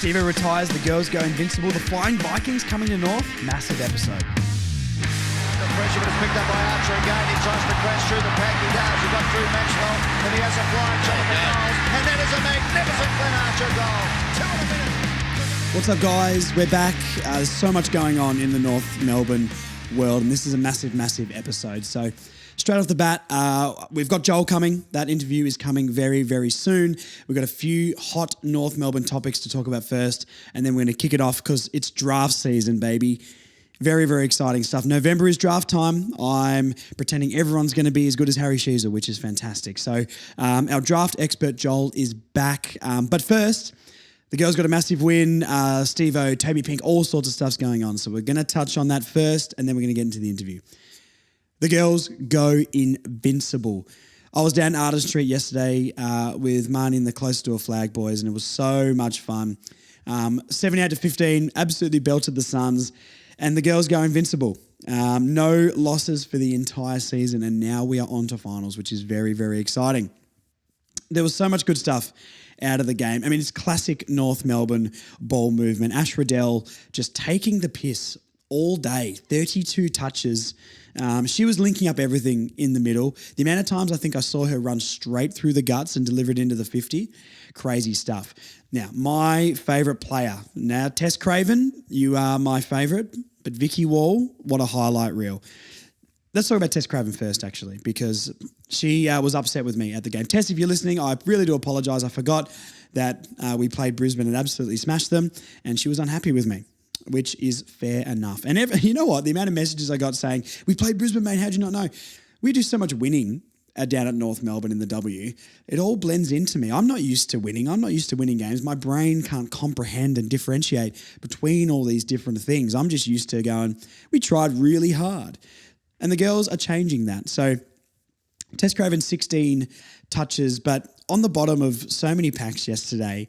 Stevo retires, the girls go invincible, the Flying Vikings coming to North, massive episode. The pressure was picked up by Archer again, he tries to crash through the pack, he does, he got through Maxwell, and he has a flying shot at the goals, and that is a magnificent Glenn Archer goal. 2 in a minute. What's up guys, we're back. There's so much going on in the North Melbourne world, and this is a massive, massive episode. So straight off the bat, we've got Joel coming. That interview is coming very, very soon. We've got a few hot North Melbourne topics to talk about first, and then we're going to kick it off because it's draft season, baby. Very, very exciting stuff. November is draft time. I'm pretending everyone's going to be as good as Harry Sheezer, which is fantastic. So our draft expert, Joel, is back. But first, the girls got a massive win. Stevo, Toby Pink, all sorts of stuff's going on. So we're going to touch on that first, and then we're going to get into the interview. The girls go invincible. I was down Arden Street yesterday with Marnie and the Close to a Flag boys, and it was so much fun. 78-15, absolutely belted the Suns, and the girls go invincible. No losses for the entire season, and now we are on to finals, which is very, very exciting. There was so much good stuff out of the game. I mean, it's classic North Melbourne ball movement. Ash Riddell just taking the piss all day, 32 touches. She was linking up everything in the middle. The amount of times I think I saw her run straight through the guts and deliver it into the 50, crazy stuff. Now, my favourite player. Now, Tess Craven, you are my favourite, but Vicky Wall, what a highlight reel. Let's talk about Tess Craven first, actually, because she was upset with me at the game. Tess, if you're listening, I really do apologise. I forgot that we played Brisbane and absolutely smashed them, and she was unhappy with me, which is fair enough. And you know what? The amount of messages I got saying, we played Brisbane, mate, how'd you not know? We do so much winning down at North Melbourne in the W. It all blends into me. I'm not used to winning. I'm not used to winning games. My brain can't comprehend and differentiate between all these different things. I'm just used to going, we tried really hard. And the girls are changing that. So Tess Craven, 16 touches, but on the bottom of so many packs yesterday,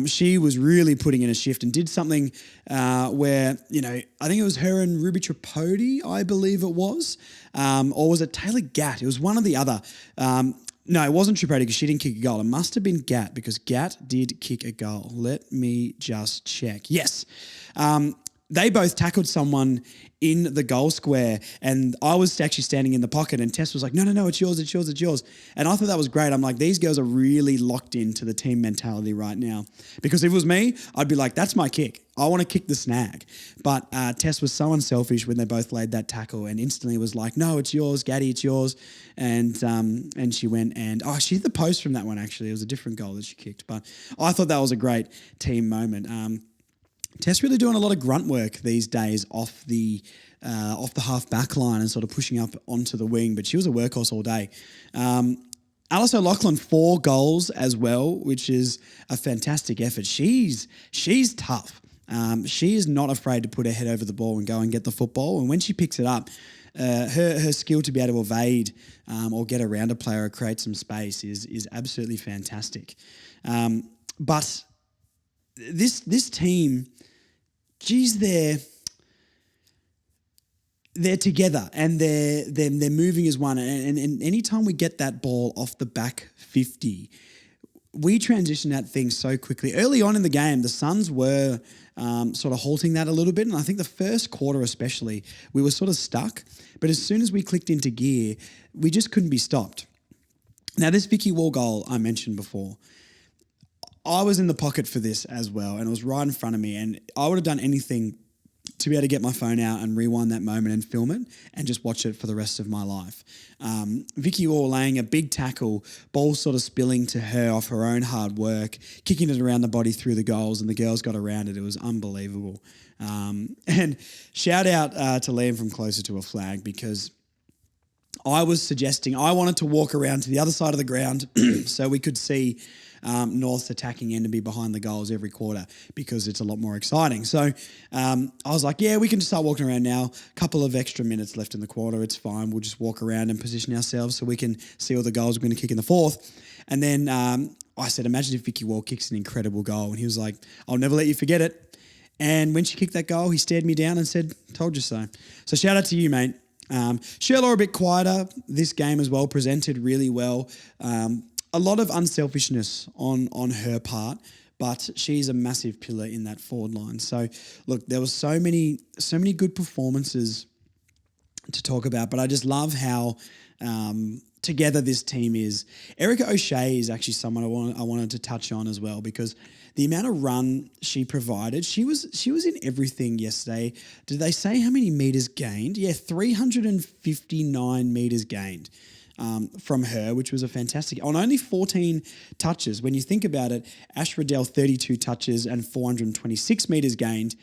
she was really putting in a shift and did something where, you know, I think it was her and Ruby Tripodi, I believe it was, or was it Taylor Gatt? It was one or the other. No, it wasn't Tripodi because she didn't kick a goal. It must have been Gatt because Gatt did kick a goal. Let me just check. Yes. They both tackled someone in the goal square, and I was actually standing in the pocket, and Tess was like, no, it's yours, it's yours, it's yours. And I thought that was great. I'm like, these girls are really locked into the team mentality right now. Because if it was me, I'd be like, that's my kick. I want to kick the snag. But Tess was so unselfish when they both laid that tackle and instantly was like, no, it's yours, Gaddy, it's yours. And she went and, she hit the post from that one, actually. It was a different goal that she kicked. But I thought that was a great team moment. Tess really doing a lot of grunt work these days off the half back line and sort of pushing up onto the wing, but she was a workhorse all day. Alice O'Loughlin, 4 goals as well, which is a fantastic effort. She's tough. She is not afraid to put her head over the ball and go and get the football. And when she picks it up, her skill to be able to evade or get around a player or create some space is absolutely fantastic. But this team, geez, they're together and they're moving as one. And anytime we get that ball off the back 50, we transition that thing so quickly. Early on in the game, the Suns were sort of halting that a little bit. And I think the first quarter especially, we were sort of stuck. But as soon as we clicked into gear, we just couldn't be stopped. Now, this Vicky Wall goal I mentioned before, I was in the pocket for this as well, and it was right in front of me, and I would have done anything to be able to get my phone out and rewind that moment and film it and just watch it for the rest of my life. Vicky Wall laying a big tackle, ball sort of spilling to her off her own hard work, kicking it around the body through the goals, and the girls got around it. It was unbelievable. And shout out to Liam from Closer to a Flag, because I was suggesting I wanted to walk around to the other side of the ground so we could see North's attacking end and be behind the goals every quarter because it's a lot more exciting. So I was like, yeah, we can just start walking around now. Couple of extra minutes left in the quarter. It's fine. We'll just walk around and position ourselves so we can see all the goals we're going to kick in the fourth. And then I said, imagine if Vicky Wall kicks an incredible goal. And he was like, I'll never let you forget it. And when she kicked that goal, he stared me down and said, told you so. So shout out to you, mate. Sherlock a bit quieter this game as well, presented really well. A lot of unselfishness on her part, but she's a massive pillar in that forward line. So, look, there was so many good performances to talk about, but I just love how together this team is. Erica O'Shea is actually someone I wanted to touch on as well, because the amount of run she provided, she was in everything yesterday. Did they say how many meters gained? Yeah, 359 meters gained from her, which was a fantastic, on only 14 touches. When you think about it, Ash Riddell 32 touches and 426 meters gained.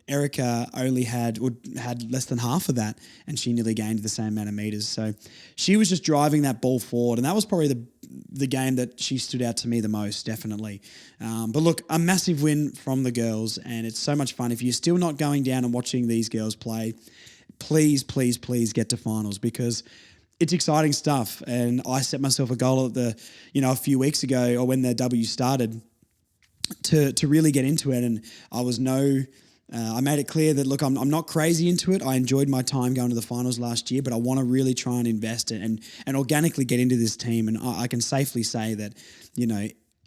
Erica only had less than half of that, and she nearly gained the same amount of meters. So she was just driving that ball forward, and that was probably the game that she stood out to me the most, definitely. But look, a massive win from the girls, and it's so much fun. If you're still not going down and watching these girls play, please, please, please get to finals, because it's exciting stuff. And I set myself a goal at a few weeks ago, or when the W started, to really get into it. And I made it clear that, look, I'm not crazy into it. I enjoyed my time going to the finals last year, but I want to really try and invest and organically get into this team. And I can safely say that,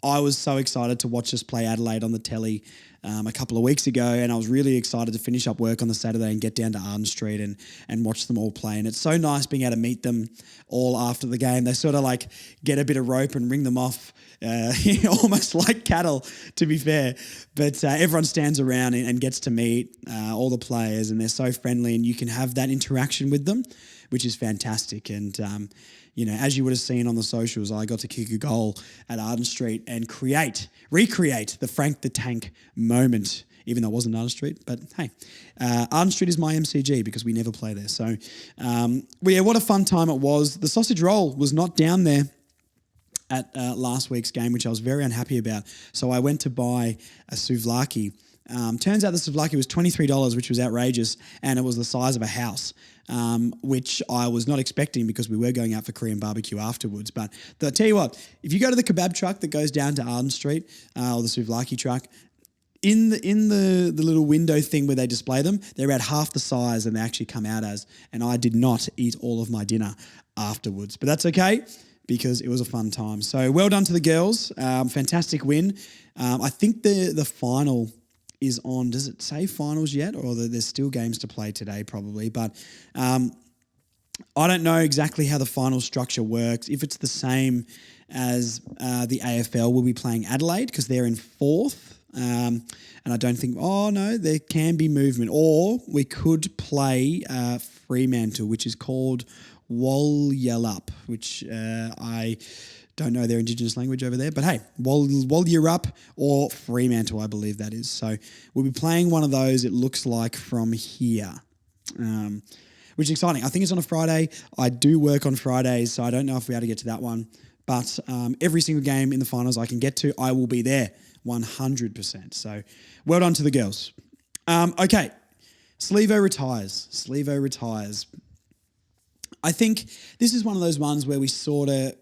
I was so excited to watch us play Adelaide on the telly a couple of weeks ago, and I was really excited to finish up work on the Saturday and get down to Arden Street and watch them all play. And it's so nice being able to meet them all after the game. They sort of like get a bit of rope and ring them off, almost like cattle, to be fair. But everyone stands around and gets to meet all the players, and they're so friendly, and you can have that interaction with them, which is fantastic. And as you would have seen on the socials, I got to kick a goal at Arden Street and recreate the Frank the Tank moment, even though it wasn't Arden Street. But hey, Arden Street is my MCG because we never play there. So, what a fun time it was. The sausage roll was not down there at last week's game, which I was very unhappy about. So I went to buy a souvlaki. Turns out the souvlaki was $23, which was outrageous, and it was the size of a house, which I was not expecting because we were going out for Korean barbecue afterwards. But I'll tell you what, if you go to the kebab truck that goes down to Arden Street, or the souvlaki truck, in the little window thing where they display them, they're about half the size and they actually come out as, and I did not eat all of my dinner afterwards. But that's okay, because it was a fun time. So well done to the girls. Fantastic win. I think the final is on. Does it say finals yet, or there's still games to play today probably? But I don't know exactly how the final structure works. If it's the same as the AFL, we'll be playing Adelaide because they're in fourth. And I don't think, there can be movement. Or we could play Fremantle, which is called Walyalup, which I don't know their Indigenous language over there. But hey, Walyalup or Fremantle, I believe that is. So we'll be playing one of those, it looks like, from here, which is exciting. I think it's on a Friday. I do work on Fridays, so I don't know if we're able to get to that one. But every single game in the finals I can get to, I will be there 100%. So well done to the girls. Okay, Stevo retires. I think this is one of those ones where we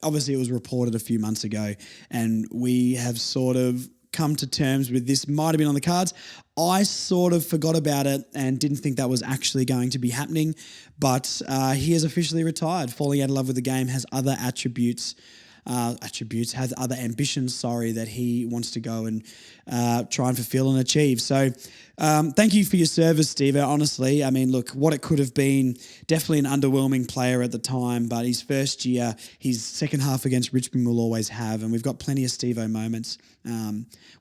obviously it was reported a few months ago, and we have sort of come to terms with this might have been on the cards. I sort of forgot about it and didn't think that was actually going to be happening, but he has officially retired. Falling out of love with the game, has other has other ambitions, that he wants to go and try and fulfill and achieve. So thank you for your service, Stevo. Honestly, I mean, look, what it could have been, definitely an underwhelming player at the time, but his first year, his second half against Richmond will always have, and we've got plenty of Stevo moments.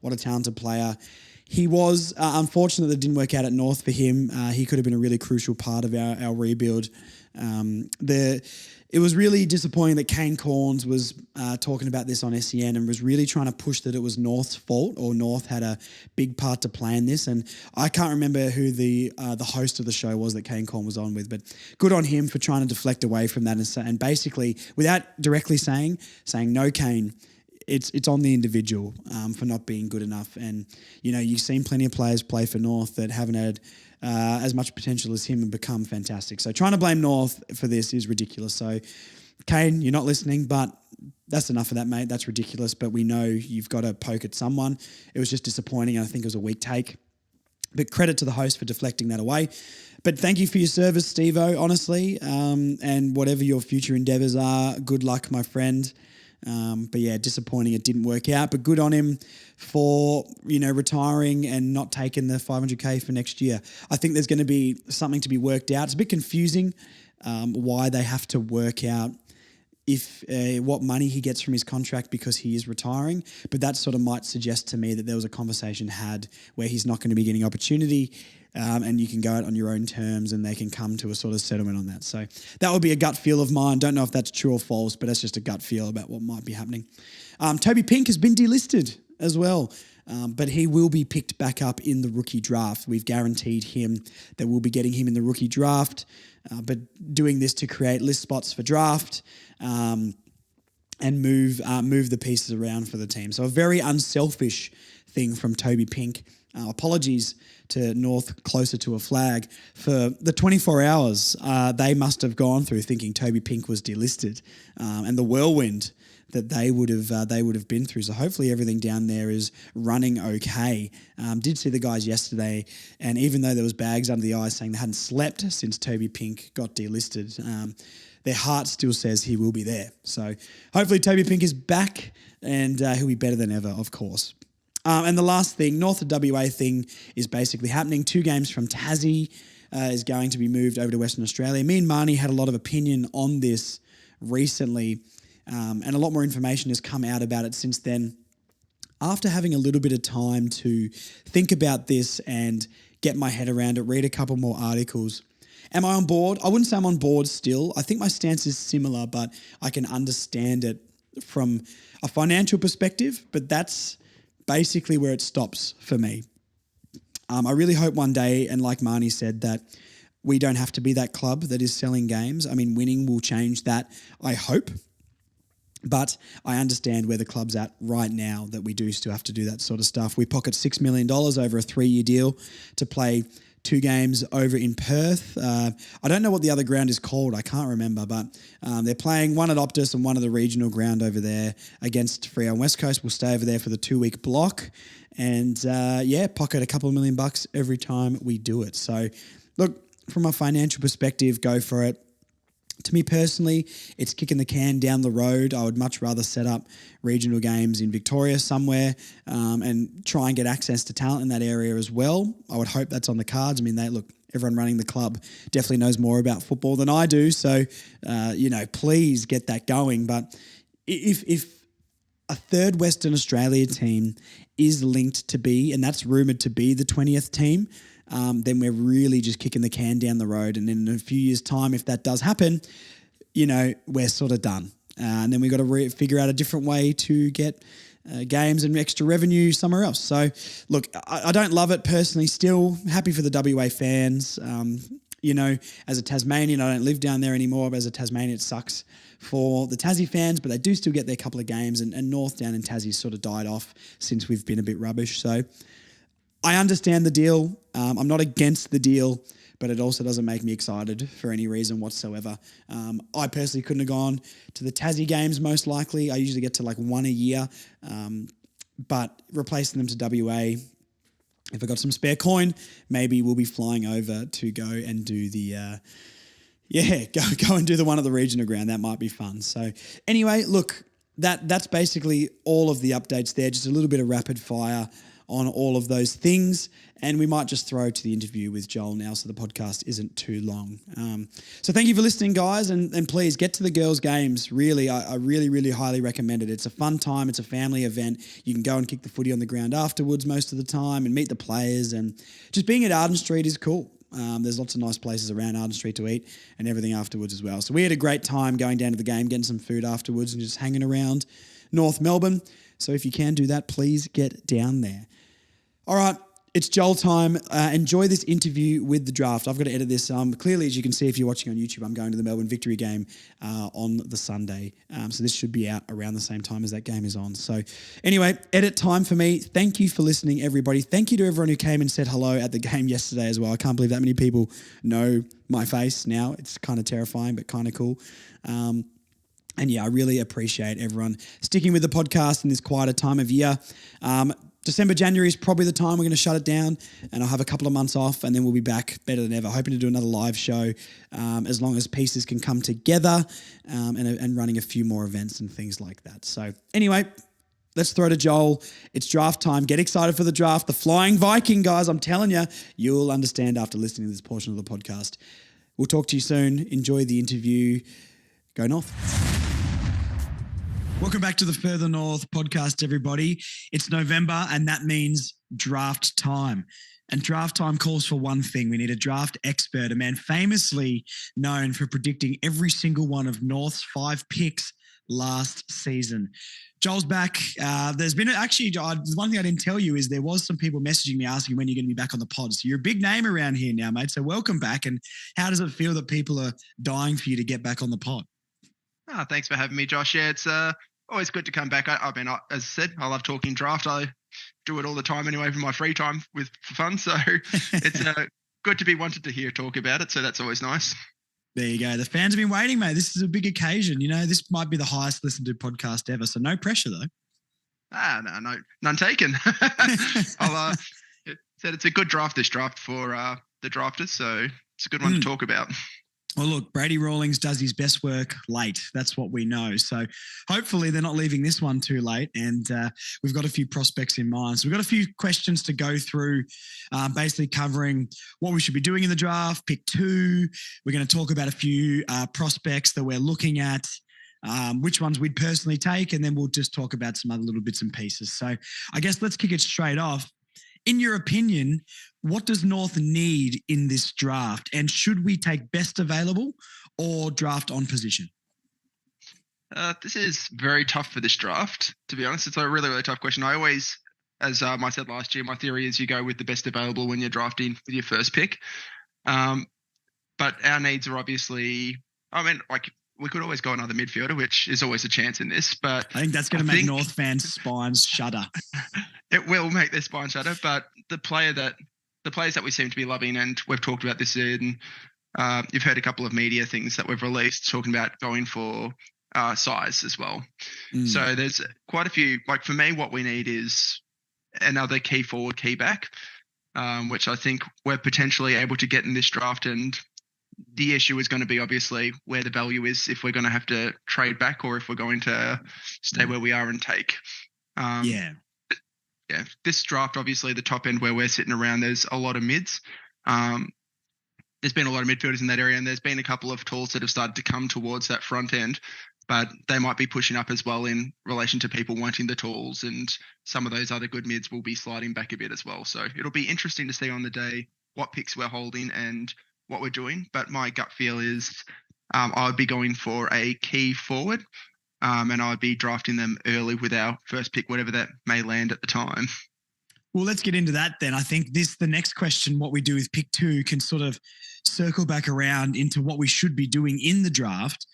What a talented player. He was unfortunate that it didn't work out at North for him. He could have been a really crucial part of our rebuild. It was really disappointing that Kane Corns was talking about this on SEN and was really trying to push that it was North's fault, or North had a big part to play in this. And I can't remember who the host of the show was that Kane Corn was on with, but good on him for trying to deflect away from that and basically, without directly saying no, Kane, it's on the individual for not being good enough. And, you've seen plenty of players play for North that haven't had as much potential as him and become fantastic. So trying to blame North for this is ridiculous. So, Kane, you're not listening, but that's enough of that, mate. That's ridiculous. But we know you've got to poke at someone. It was just disappointing. I think it was a weak take. But credit to the host for deflecting that away. But thank you for your service, Stevo, honestly. And whatever your future endeavours are, good luck, my friend. But yeah, disappointing it didn't work out. But good on him for, retiring and not taking the 500K for next year. I think there's going to be something to be worked out. It's a bit confusing why they have to work out if what money he gets from his contract because he is retiring. But that sort of might suggest to me that there was a conversation had where he's not going to be getting opportunity and you can go out on your own terms and they can come to a sort of settlement on that. So that would be a gut feel of mine. Don't know if that's true or false, but that's just a gut feel about what might be happening. Toby Pink has been delisted as well. But he will be picked back up in the rookie draft. We've guaranteed him that we'll be getting him in the rookie draft, but doing this to create list spots for draft and move the pieces around for the team. So a very unselfish thing from Toby Pink. Apologies to North closer to a flag for the 24 hours they must have gone through thinking Toby Pink was delisted and the whirlwind that they would have been through. So hopefully everything down there is running okay. Did see the guys yesterday, and even though there was bags under the eyes saying they hadn't slept since Toby Pink got delisted, their heart still says he will be there. So hopefully Toby Pink is back and he'll be better than ever, of course. And the last thing, North of WA thing is basically happening. 2 games from Tassie is going to be moved over to Western Australia. Me and Marnie had a lot of opinion on this recently, and a lot more information has come out about it since then. After having a little bit of time to think about this and get my head around it, read a couple more articles. Am I on board? I wouldn't say I'm on board still. I think my stance is similar, but I can understand it from a financial perspective, but that's basically where it stops for me. I really hope one day, and like Marnie said, that we don't have to be that club that is selling games. I mean, winning will change that, I hope. But I understand where the club's at right now that we do still have to do that sort of stuff. We pocket $6 million over a 3-year deal to play 2 games over in Perth. I don't know what the other ground is called. I can't remember, but they're playing one at Optus and one at the regional ground over there against Freo and West Coast. We'll stay over there for the 2-week block and, pocket a couple of $1 million every time we do it. So, look, from a financial perspective, go for it. To me personally, it's kicking the can down the road. I would much rather set up regional games in Victoria somewhere and try and get access to talent in that area as well. I would hope that's on the cards. I mean, everyone running the club definitely knows more about football than I do. So, please get that going. But if a third Western Australia team is linked to be, and that's rumoured to be the 20th team, then we're really just kicking the can down the road. And in a few years' time, if that does happen, we're sort of done. And then we've got to figure out a different way to get games and extra revenue somewhere else. So, look, I don't love it personally still. Happy for the WA fans. As a Tasmanian, I don't live down there anymore, but as a Tasmanian, it sucks for the Tassie fans, but they do still get their couple of games. And North down in Tassie sort of died off since we've been a bit rubbish. So I understand the deal. I'm not against the deal, but it also doesn't make me excited for any reason whatsoever. I personally couldn't have gone to the Tassie games most likely. I usually get to like 1 a year, but replacing them to WA, if I got some spare coin, maybe we'll be flying over to go and do the, go and do the one at the regional ground. That might be fun. So anyway, look, that's basically all of the updates there. Just a little bit of rapid fire on all of those things, and we might just throw to the interview with Joel now so the podcast isn't too long. So thank you for listening, guys, and please get to the girls' games. Really, I really, really highly recommend it. It's a fun time. It's a family event. You can go and kick the footy on the ground afterwards most of the time and meet the players, and just being at Arden Street is cool. There's lots of nice places around Arden Street to eat and everything afterwards as well. So we had a great time going down to the game, getting some food afterwards and just hanging around North Melbourne. So if you can do that, please get down there. All right, it's Joel time. Enjoy this interview with the draft. I've got to edit this. Clearly, as you can see, if you're watching on YouTube, I'm going to the Melbourne Victory game on the Sunday. So this should be out around the same time as that game is on. So anyway, edit time for me. Thank you for listening, everybody. Thank you to everyone who came and said hello at the game yesterday as well. I can't believe that many people know my face now. It's kind of terrifying, but kind of cool. And yeah, I really appreciate everyone sticking with the podcast in this quieter time of year. December, January is probably the time we're going to shut it down, and I'll have a couple of months off, and then we'll be back better than ever. Hoping to do another live show as long as pieces can come together, and running a few more events and things like that. So anyway, let's throw to Joel. It's draft time. Get excited for the draft. The Flying Viking, guys. I'm telling you, you'll understand after listening to this portion of the podcast. We'll talk to you soon. Enjoy the interview. Go North. Welcome back to the Further North podcast, everybody. It's November, and that means draft time. And draft time calls for one thing. We need a draft expert, a man famously known for predicting every single one of North's 5 picks last season. Joel's back. There's been the one thing I didn't tell you is there was some people messaging me asking when you're going to be back on the pod. So you're a big name around here now, mate. So welcome back. And how does it feel that people are dying for you to get back on the pod? Thanks for having me, Josh. Yeah, it's always good to come back. I mean, as I said, I love talking draft. I do it all the time anyway for my free time for fun. So it's good to be wanted to hear talk about it. So that's always nice. There you go. The fans have been waiting, mate. This is a big occasion. You know, this might be the highest listened to podcast ever. So no pressure, though. No, none taken. I'll said it's a good draft, this draft for the drafters. So it's a good one to talk about. Well, look, Brady Rawlings does his best work late. That's what we know. So hopefully they're not leaving this one too late. And we've got a few prospects in mind. So we've got a few questions to go through, basically covering what we should be doing in the draft, pick 2. We're going to talk about a few prospects that we're looking at, which ones we'd personally take, and then we'll just talk about some other little bits and pieces. So I guess let's kick it straight off. In your opinion, what does North need in this draft? And should we take best available or draft on position? This is very tough for this draft, to be honest. It's a really, really tough question. I always, as I said last year, my theory is you go with the best available when you're drafting with your first pick. But our needs are obviously, we could always go another midfielder, which is always a chance in this. But I think that's going to make North fans' spines shudder. It will make their spine shudder. But the players that we seem to be loving, and we've talked about this in, you've heard a couple of media things that we've released talking about going for size as well. So there's quite a few. Like for me, what we need is another key forward, key back, which I think we're potentially able to get in this draft. And the issue is going to be obviously where the value is, if we're going to have to trade back or if we're going to stay where we are and take. This draft, obviously the top end where we're sitting around, there's a lot of mids. There's been a lot of midfielders in that area, and there's been a couple of tools that have started to come towards that front end, but they might be pushing up as well in relation to people wanting the tools, and some of those other good mids will be sliding back a bit as well. So it'll be interesting to see on the day what picks we're holding and what we're doing. But my gut feel is I would be going for a key forward, and I'd be drafting them early with our first pick, whatever that may land at the time. Well, let's get into that then. I think the next question, what we do with pick 2, can sort of circle back around into what we should be doing in the draft.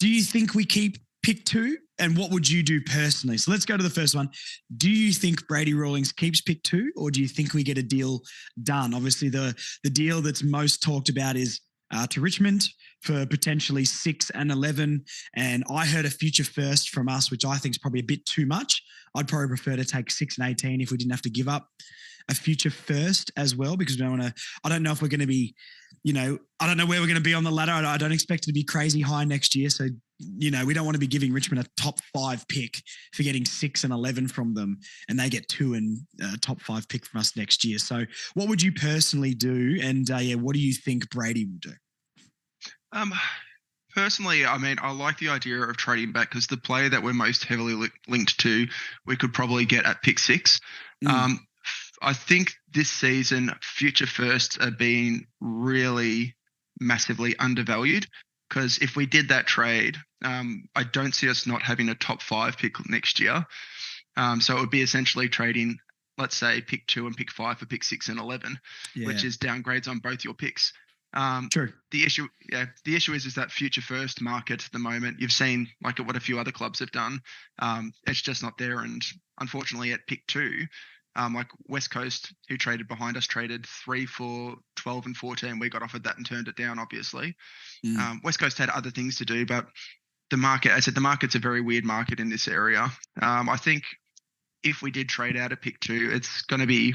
Do you think we keep pick 2? And what would you do personally? So let's go to the first one. Do you think Brady Rawlings keeps pick 2, or do you think we get a deal done? Obviously, the deal that's most talked about is to Richmond for potentially 6 and 11. And I heard a future first from us, which I think is probably a bit too much. I'd probably prefer to take 6 and 18 if we didn't have to give up a future first as well, because we don't want to, I don't know if we're going to be, I don't know where we're going to be on the ladder. I don't expect it to be crazy high next year. So, we don't want to be giving Richmond a top 5 pick for getting 6 and 11 from them, and they get 2 and top 5 pick from us next year. So what would you personally do? And what do you think Brady will do? Personally, I mean, I like the idea of trading back, because the player that we're most heavily linked to, we could probably get at pick 6. I think this season, future firsts are being really massively undervalued, because if we did that trade, I don't see us not having a top 5 pick next year. So it would be essentially trading, let's say, pick 2 and pick 5 for pick 6 and 11, which is downgrades on both your picks. True. The issue is that future first market at the moment. You've seen what a few other clubs have done. It's just not there, and unfortunately, at pick 2, West Coast, who traded behind us, traded 3 for 12 and 14. We got offered that and turned it down, obviously. West Coast had other things to do, but the market's a very weird market in this area. I think if we did trade out of pick 2, it's going to be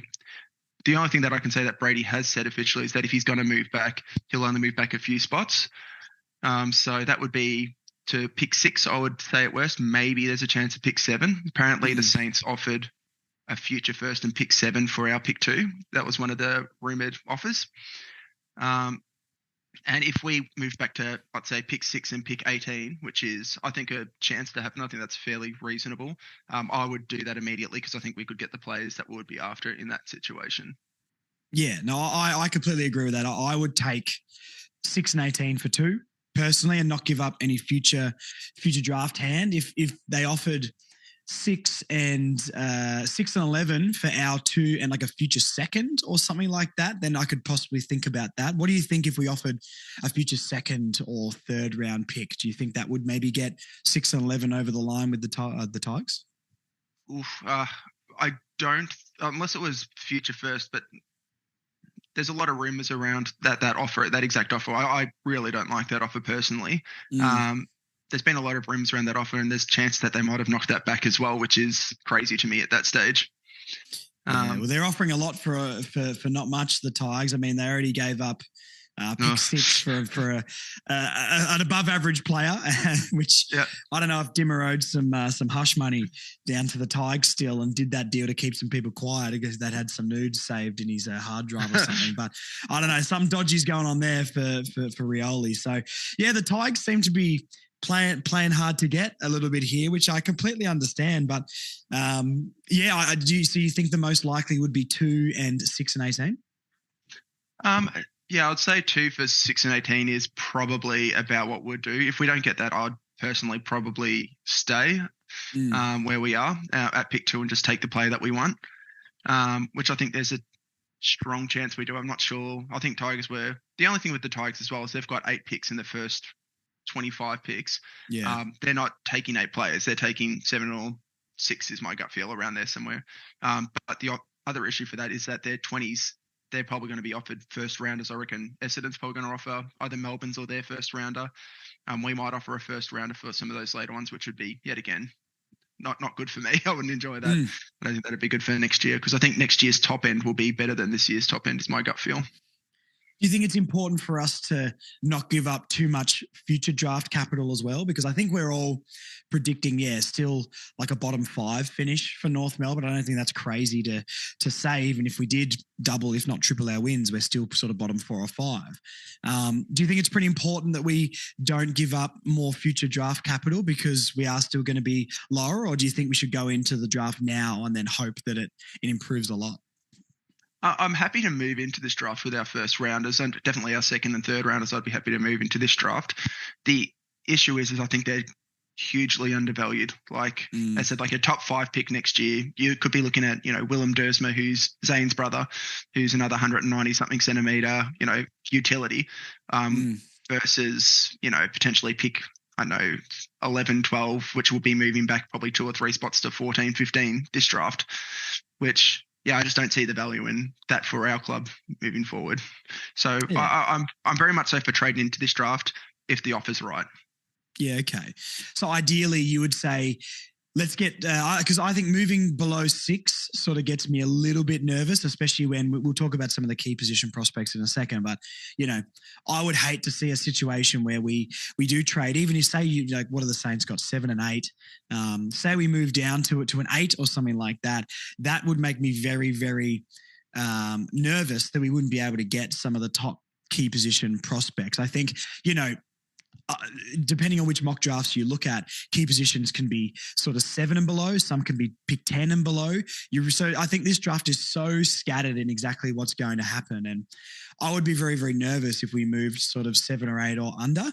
the only thing that I can say that Brady has said officially is that if he's going to move back, he'll only move back a few spots. So that would be to pick 6, I would say at worst. Maybe there's a chance of pick 7. Apparently the Saints offered a future first and pick 7 for our pick 2. That was one of the rumoured offers. And if we move back to, let's say, pick 6 and pick 18, which is, I think, a chance to happen, I think that's fairly reasonable. I would do that immediately because I think we could get the players that we would be after in that situation. Yeah, no, I completely agree with that. I would take 6 and 18 for 2 personally and not give up any future draft hand. If they offered 6 and 11 for our 2 and like a future second or something like that, then I could possibly think about that. What do you think if we offered a future second or third round pick? Do you think that would maybe get 6 and 11 over the line with the Tigers? I don't, unless it was future first, but there's a lot of rumors around that offer, that exact offer. I really don't like that offer personally. There's been a lot of rumors around that offer, and there's a chance that they might have knocked that back as well, which is crazy to me at that stage. Well, they're offering a lot for not much. The Tigers. I mean, they already gave up pick 6 for an above average player, which I don't know if Dimmer owed some hush money down to the Tigers still and did that deal to keep some people quiet because that had some nudes saved in his hard drive or something. But I don't know, some dodgy's going on there for Rioli. So yeah, the Tigers seem to be playing hard to get a little bit here, which I completely understand. But do you think the most likely would be 2 and 6 and 18? Yeah, I'd say 2 for 6 and 18 is probably about what we'd do. If we don't get that, I'd personally probably stay where we are at pick 2 and just take the player that we want, which I think there's a strong chance we do. I'm not sure. I think Tigers were – the only thing with the Tigers as well is they've got 8 picks in the first 25 picks. Yeah. They're not taking 8 players. They're taking 7 or 6 is my gut feel around there somewhere. But the other issue for that is that their 20s – they're probably going to be offered first rounders. I reckon Essendon's probably going to offer either Melbourne's or their first rounder. We might offer a first rounder for some of those later ones, which would be, yet again, not good for me. I wouldn't enjoy that. I don't think that'd be good for next year because I think next year's top end will be better than this year's top end is my gut feel. Do you think it's important for us to not give up too much future draft capital as well? Because I think we're all predicting, still like a bottom 5 finish for North Melbourne. I don't think that's crazy to say, even if we did double, if not triple our wins, we're still sort of bottom 4 or 5. Do you think it's pretty important that we don't give up more future draft capital because we are still going to be lower? Or do you think we should go into the draft now and then hope that it improves a lot? I'm happy to move into this draft with our first rounders and definitely our second and third rounders. I'd be happy to move into this draft. The issue is I think they're hugely undervalued. Like I said, like a top 5 pick next year, you could be looking at, Willem Dersma, who's Zane's brother, who's another 190 something centimetre, utility, versus, potentially pick, 11, 12, which will be moving back probably 2 or 3 spots to 14, 15 this draft, which, I just don't see the value in that for our club moving forward. So I'm very much so for trading into this draft if the offer's right. Yeah, okay. So ideally you would say, let's get, because I think moving below 6 sort of gets me a little bit nervous, especially when we'll talk about some of the key position prospects in a second. But, I would hate to see a situation where we do trade, even if say what are the Saints got 7 and 8, say we move down to an 8 or something like that. That would make me very, very nervous that we wouldn't be able to get some of the top key position prospects. I think, depending on which mock drafts you look at, key positions can be sort of 7 and below. Some can be pick 10 and below. So I think this draft is so scattered in exactly what's going to happen. And I would be very, very nervous if we moved sort of 7 or 8 or under.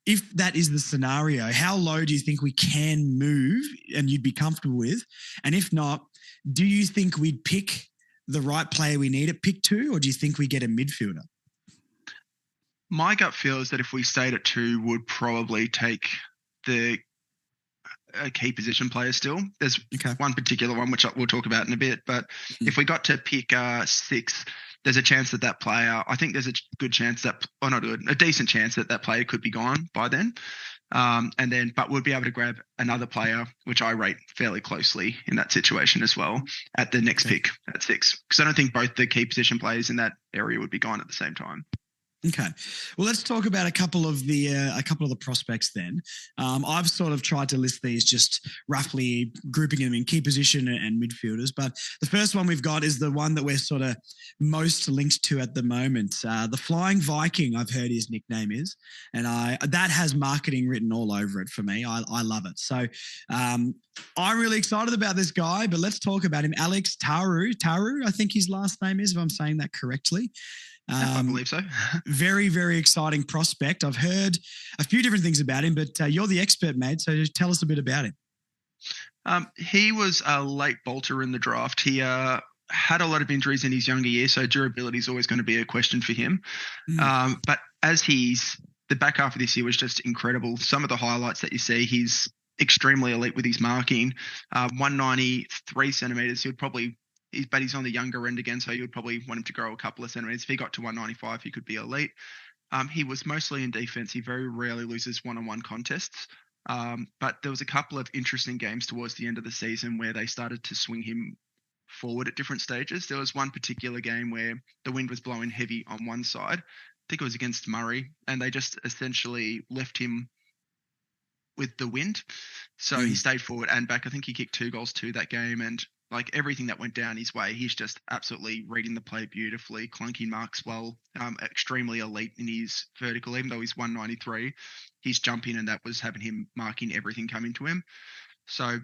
If that is the scenario, how low do you think we can move and you'd be comfortable with? And if not, do you think we'd pick the right player we need at pick 2, or do you think we get a midfielder? My gut feel is that if we stayed at 2, would probably take the key position player still. There's one particular one, which we'll talk about in a bit. But if we got to pick 6, there's a chance that player, I think there's a good chance that, or not good, a decent chance that player could be gone by then. But we'll be able to grab another player, which I rate fairly closely in that situation as well, at the next pick at 6. Because I don't think both the key position players in that area would be gone at the same time. Okay, well, let's talk about a couple of the prospects then. I've sort of tried to list these just roughly grouping them in key position and midfielders. But the first one we've got is the one that we're sort of most linked to at the moment. The Flying Viking, I've heard his nickname is, and that has marketing written all over it for me. I love it. So I'm really excited about this guy, but let's talk about him. Alex Tauru, I think his last name is, if I'm saying that correctly. I believe so. Very, very exciting prospect. I've heard a few different things about him, but you're the expert, mate. So just tell us a bit about him. He was a late bolter in the draft. He had a lot of injuries in his younger years, so durability is always going to be a question for him. But as the back half of this year was just incredible. Some of the highlights that you see, he's extremely elite with his marking. 193 centimeters. But he's on the younger end again, so you would probably want him to grow a couple of centimeters. If he got to 195, he could be elite. He was mostly in defense. He very rarely loses one-on-one contests. But there was a couple of interesting games towards the end of the season where they started to swing him forward at different stages. There was one particular game where the wind was blowing heavy on one side. I think it was against Murray, and they just essentially left him with the wind. So he stayed forward and back. I think he kicked 2 goals to that game, and like everything that went down his way, he's just absolutely reading the play beautifully, clunking marks well, extremely elite in his vertical. Even though he's 193, he's jumping, and that was having him marking everything coming to him. So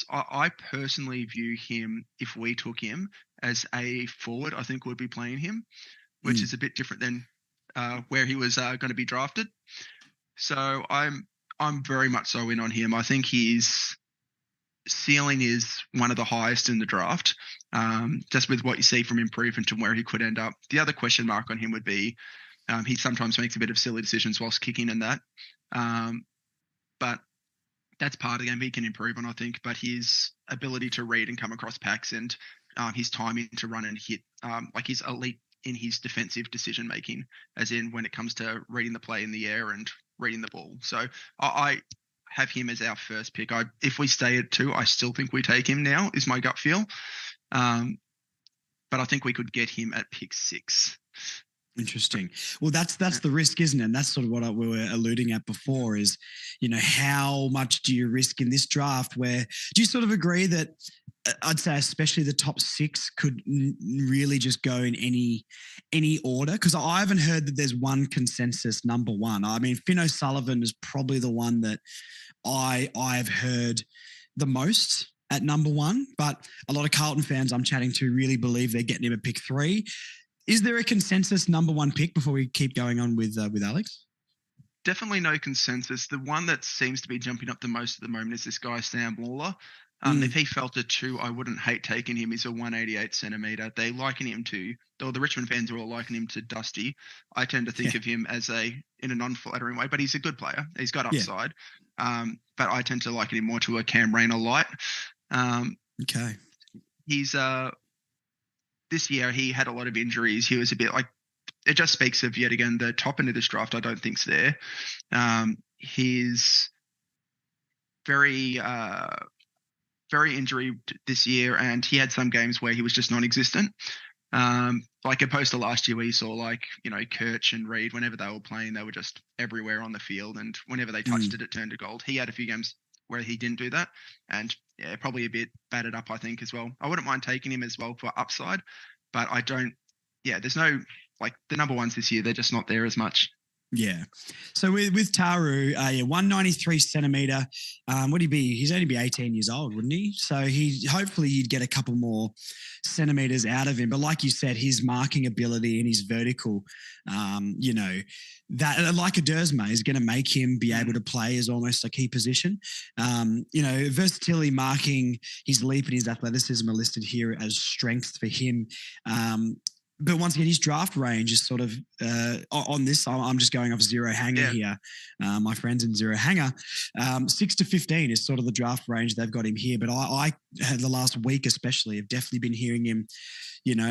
I personally view him, if we took him as a forward, I think we'd be playing him, which is a bit different than where he was going to be drafted. So I'm very much so in on him. I think his ceiling is one of the highest in the draft, just with what you see from improvement and where he could end up. The other question mark on him would be he sometimes makes a bit of silly decisions whilst kicking and that. But that's part of the game he can improve on, I think. But his ability to read and come across packs and his timing to run and hit, he's elite in his defensive decision making, as in when it comes to reading the play in the air and reading the ball. So I have him as our first pick. If we stay at 2, I still think we take him now, is my gut feel. But I think we could get him at pick 6. Interesting. Well, that's the risk, isn't it? And that's sort of what we were alluding at before is, how much do you risk in this draft where do you sort of agree that I'd say especially the top 6 could really just go in any order? Because I haven't heard that there's one consensus number 1. I mean, Finn O'Sullivan is probably the one that I've heard the most at number 1, but a lot of Carlton fans I'm chatting to really believe they're getting him at pick 3. Is there a consensus number 1 pick before we keep going on with Alex? Definitely no consensus. The one that seems to be jumping up the most at the moment is this guy, Sam Lawler. If he felt a 2, I wouldn't hate taking him. He's a 188 centimetre. They liken him to, though the Richmond fans are all liking him to Dusty. I tend to think of him as in a non-flattering way, but he's a good player. He's got upside. But I tend to liken him more to a Cam Rayner light. Okay. He's this year he had a lot of injuries. He was a bit it just speaks of yet again the top end of this draft. I don't think's there. He's very injury this year, and he had some games where he was just non-existent. Opposed to last year where you saw Kirch and Reed, whenever they were playing, they were just everywhere on the field, and whenever they touched it turned to gold. He had a few games where he didn't do that, and probably a bit battered up, I think, as well. I wouldn't mind taking him as well for upside, but I don't. There's no the number 1s this year. They're just not there as much. Yeah. So with Tauru, 193 centimetre, would he be? He's only be 18 years old, wouldn't he? So hopefully you'd get a couple more centimetres out of him. But like you said, his marking ability and his vertical, that like a Dersma is going to make him be able to play as almost a key position. Versatility, marking, his leap and his athleticism are listed here as strengths for him. But once again, his draft range is sort of on this. I'm just going off Zero Hanger here. My friends in Zero Hanger, 6 to 15 is sort of the draft range they've got him here. But I had the last week especially have definitely been hearing him,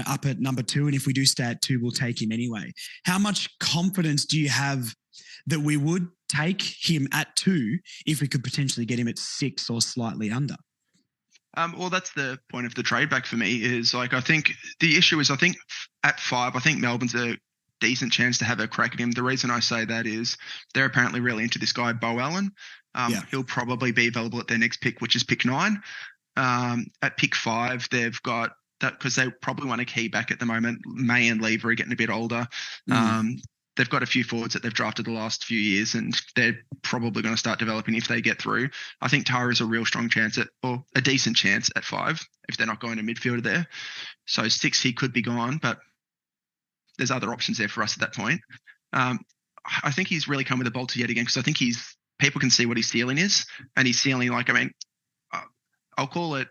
up at number 2. And if we do stay at 2, we'll take him anyway. How much confidence do you have that we would take him at 2 if we could potentially get him at 6 or slightly under? Well, that's the point of the trade back for me is I think the issue is at 5, I think Melbourne's a decent chance to have a crack at him. The reason I say that is they're apparently really into this guy, Bo Allen. He'll probably be available at their next pick, which is pick 9. At pick 5, they've got that because they probably want a key back at the moment. May and Lever are getting a bit older. They've got a few forwards that they've drafted the last few years, and they're probably going to start developing if they get through. I think Tara is a real strong chance or a decent chance at 5 if they're not going to midfielder there. So 6, he could be gone, but there's other options there for us at that point. I think he's really come with a bolter yet again because I think people can see what his ceiling is, and his ceiling, I'll call it.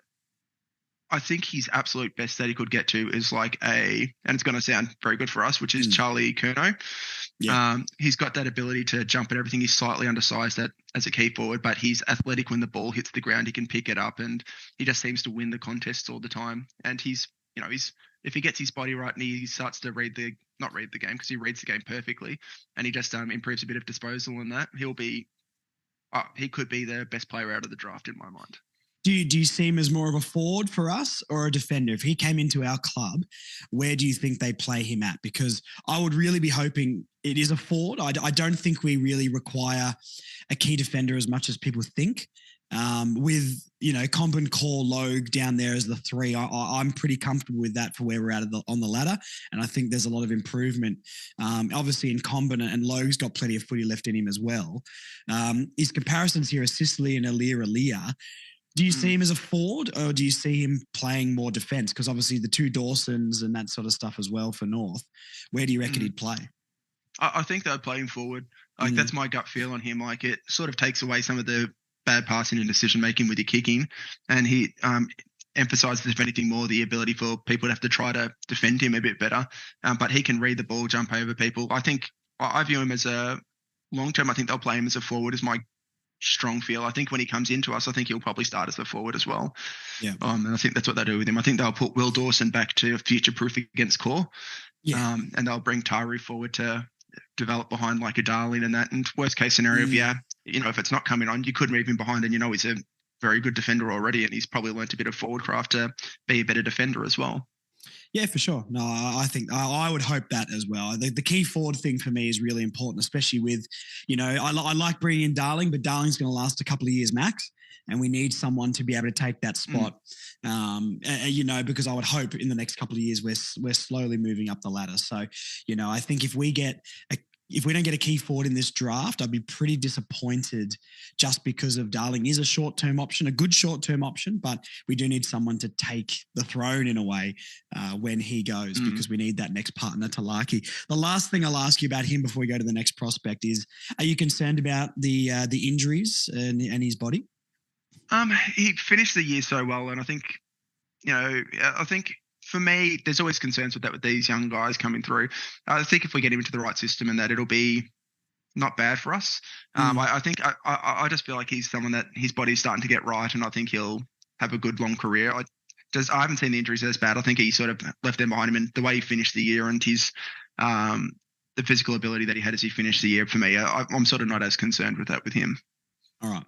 I think his absolute best that he could get to is and it's going to sound very good for us, which is Charlie Curnow. Yeah. He's got that ability to jump at everything. He's slightly undersized as a key forward, but he's athletic when the ball hits the ground. He can pick it up, and he just seems to win the contests all the time. And he's if he gets his body right and he starts to not read the game because he reads the game perfectly, and he just improves a bit of disposal in that, he could be the best player out of the draft in my mind. Do you see him as more of a forward for us or a defender? If he came into our club, where do you think they play him at? Because I would really be hoping it is a forward. I don't think we really require a key defender as much as people think. With, Comben, Core, Logue down there as the 3, I'm pretty comfortable with that for where we're at on the ladder. And I think there's a lot of improvement, obviously in Comben, and Logue's got plenty of footy left in him as well. His comparisons here are Sicily and Alia. Do you see him as a forward, or do you see him playing more defence? Because obviously the 2 Dawsons and that sort of stuff as well for North. Where do you reckon he'd play? I think they'd play him forward. That's my gut feel on him. It sort of takes away some of the bad passing and decision making with your kicking, and he emphasises, if anything more, the ability for people to have to try to defend him a bit better. But he can read the ball, jump over people. I think I view him as a long term. I think they'll play him as a forward. Is my strong feel. I think when he comes into us, I think he'll probably start as a forward as well. Yeah. And I think that's what they'll do with him. I think they'll put Will Dawson back to future-proof against Core. Yeah. And they'll bring Taru forward to develop behind like a Darling and that. And worst case scenario, if it's not coming on, you could move him behind, and he's a very good defender already, and he's probably learnt a bit of forward craft to be a better defender as well. Yeah, for sure. No, I think I would hope that as well. The key forward thing for me is really important, especially with, I like bringing in Darling, but Darling's going to last a couple of years max, and we need someone to be able to take that spot. Because I would hope in the next couple of years we're slowly moving up the ladder. So, I think if we don't get a key forward in this draft, I'd be pretty disappointed just because of Darling is a short-term option, a good short-term option, but we do need someone to take the throne in a way when he goes because we need that next partner to Larky. The last thing I'll ask you about him before we go to the next prospect is, are you concerned about the injuries and his body? He finished the year so well, and I think, for me, there's always concerns with that with these young guys coming through. I think if we get him into the right system and that, it'll be not bad for us. I think I just feel like he's someone that his body's starting to get right, and I think he'll have a good long career. I haven't seen the injuries as bad. I think he sort of left them behind him, and the way he finished the year and his the physical ability that he had as he finished the year, for me, I'm sort of not as concerned with that with him. All right.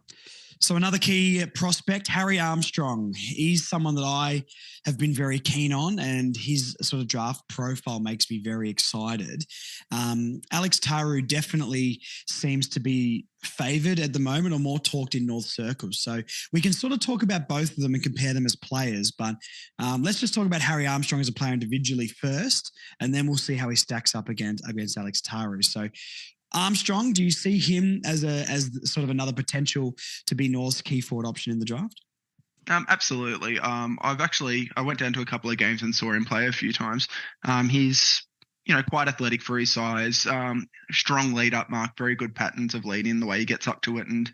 So another key prospect, Harry Armstrong. He's someone that I have been very keen on, and his sort of draft profile makes me very excited. Alex Taru definitely seems to be favoured at the moment, or more talked in North circles. So we can sort of talk about both of them and compare them as players, but let's just talk about Harry Armstrong as a player individually first, and then we'll see how he stacks up against Alex Taru. So Armstrong, do you see him as sort of another potential to be North's key forward option in the draft? Absolutely. I went down to a couple of games and saw him play a few times. He's quite athletic for his size, strong lead up mark, very good patterns of leading, the way he gets up to it, and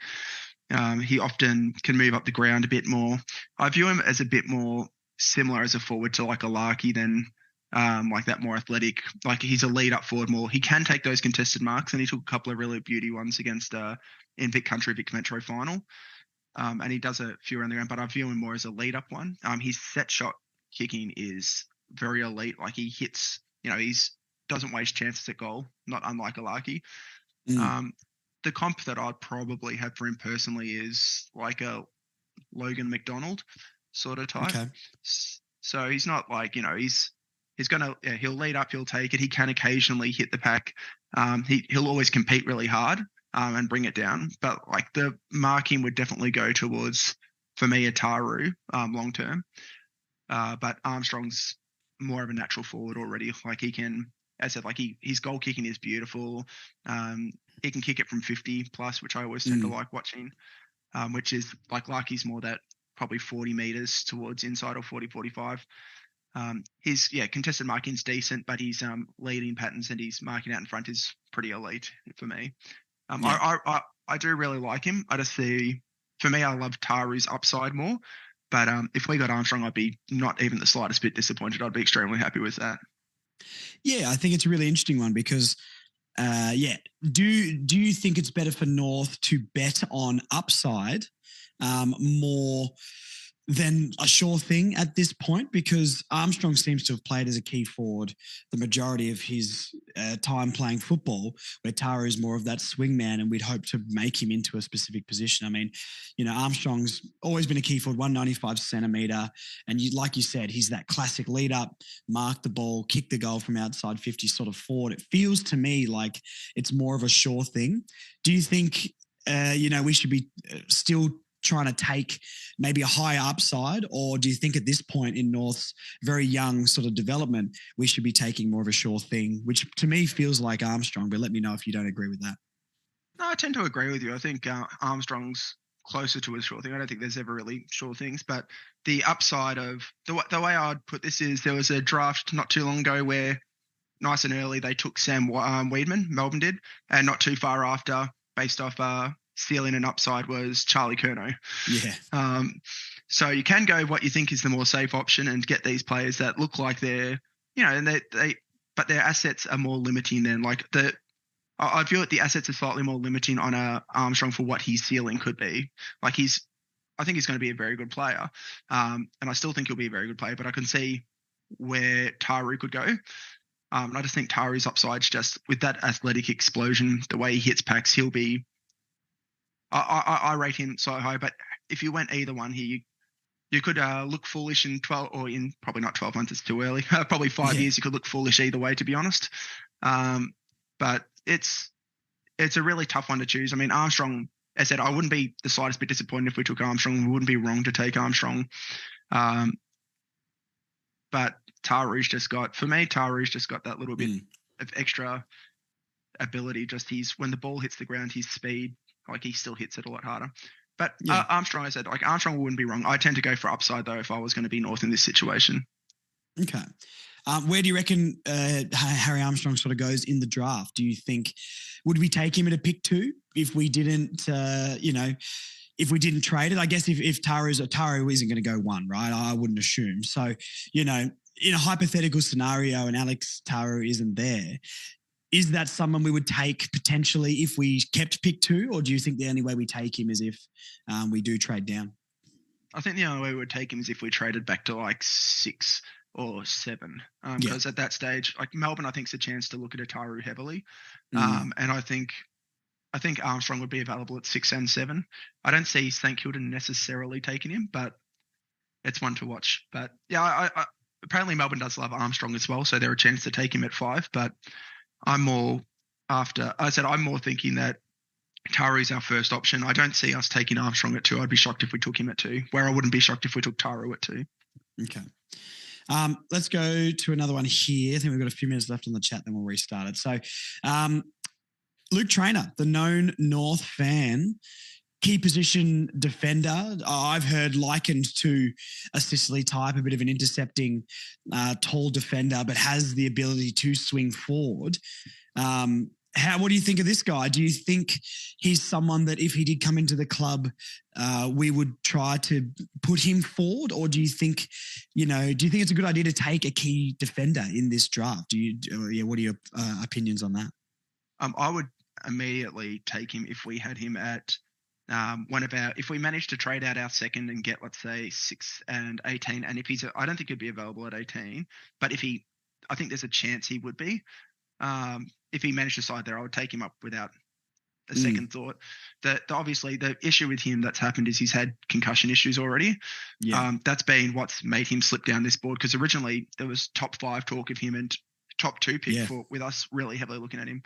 he often can move up the ground a bit more. I view him as a bit more similar as a forward to like a Larky than like that more athletic, like he's a lead up forward more. He can take those contested marks, and he took a couple of really beauty ones against in Vic Metro final. And he does a few around the ground, but I view him more as a lead up one. His set shot kicking is very elite. Like he hits, he's doesn't waste chances at goal, not unlike Alaki. The comp that I'd probably have for him personally is like a Logan McDonald sort of type. Okay. So he's not like, he's gonna, he'll lead up, he'll take it. He can occasionally hit the pack. He'll always compete really hard and bring it down. But like the marking would definitely go towards, for me, Ataru long term. But Armstrong's more of a natural forward already. Like he can, as I said, like his goal kicking is beautiful. He can kick it from 50 plus, which I always tend to like watching, which is like Larky's more that probably 40 meters towards inside or 40, 45. His contested marking's decent, but his leading patterns and his marking out in front is pretty elite for me. I do really like him. I just see, for me, I love Taru's upside more. But if we got Armstrong, I'd be not even the slightest bit disappointed. I'd be extremely happy with that. Yeah, I think it's a really interesting one because, do you think it's better for North to bet on upside more than a sure thing at this point? Because Armstrong seems to have played as a key forward the majority of his time playing football, where Tara is more of that swing man, and we'd hope to make him into a specific position. I mean, Armstrong's always been a key forward, 195 centimetre, and like you said, he's that classic lead up, mark the ball, kick the goal from outside 50 sort of forward. It feels to me like it's more of a sure thing. Do you think, we should be still trying to take maybe a higher upside, or do you think at this point in North's very young sort of development, we should be taking more of a sure thing, which to me feels like Armstrong, but let me know if you don't agree with that. No, I tend to agree with you. I think Armstrong's closer to a sure thing. I don't think there's ever really sure things, but the upside of the way I'd put this is there was a draft not too long ago where nice and early they took Sam Weidman, Melbourne did, and not too far after, based off ceiling and upside, was Charlie Curnow. Yeah. So you can go what you think is the more safe option and get these players that look like they're, and but their assets are more limiting than I feel that the assets are slightly more limiting on Armstrong for what his ceiling could be. Like I think he's going to be a very good player. And I still think he'll be a very good player, but I can see where Taru could go. And I just think Taru's upside's just with that athletic explosion, the way he hits packs, he'll be, I rate him so high, but if you went either one here, you could look foolish in 12, or in probably not 12 months, it's too early. Probably 5 years, you could look foolish either way, to be honest. But it's a really tough one to choose. I mean, Armstrong, as I said, I wouldn't be the slightest bit disappointed if we took Armstrong. We wouldn't be wrong to take Armstrong. But Taru's just got that little bit of extra ability. Just when the ball hits the ground, his speed, like he still hits it a lot harder. But Armstrong, I said, like Armstrong wouldn't be wrong. I tend to go for upside though if I was going to be North in this situation. Okay. Where do you reckon Harry Armstrong sort of goes in the draft? Do you think, would we take him at a pick 2 if we didn't, if we didn't trade it? I guess if Taru isn't going to go 1, right? I wouldn't assume. So, in a hypothetical scenario and Alex Taru isn't there, is that someone we would take potentially if we kept pick 2, or do you think the only way we take him is if we do trade down? I think the only way we would take him is if we traded back to like 6 or 7, because at that stage, like Melbourne, I think is a chance to look at Ataru heavily, and I think Armstrong would be available at 6 and 7. I don't see St Kilda necessarily taking him, but it's one to watch. But I apparently Melbourne does love Armstrong as well, so they're a chance to take him at 5. But I'm more thinking that Taru's our first option. I don't see us taking Armstrong at 2. I'd be shocked if we took him at 2, where I wouldn't be shocked if we took Taru at 2. Okay. Let's go to another one here. I think we've got a few minutes left on the chat, then we'll restart it. So Luke Trainer, the known North fan, key position defender. I've heard likened to a Sicily type, a bit of an intercepting tall defender, but has the ability to swing forward. What do you think of this guy? Do you think he's someone that if he did come into the club, we would try to put him forward? Or do you think, do you think it's a good idea to take a key defender in this draft? What are your opinions on that? I would immediately take him if we had him at if we managed to trade out our second and get, let's say, 6 and 18. And if I don't think he'd be available at 18, but I think there's a chance he would be. If he managed to side there, I would take him up without a second thought. Obviously the issue with him that's happened is he's had concussion issues already. Yeah. That's been what's made him slip down this board, because originally there was top 5 talk of him and top 2 pick with us really heavily looking at him.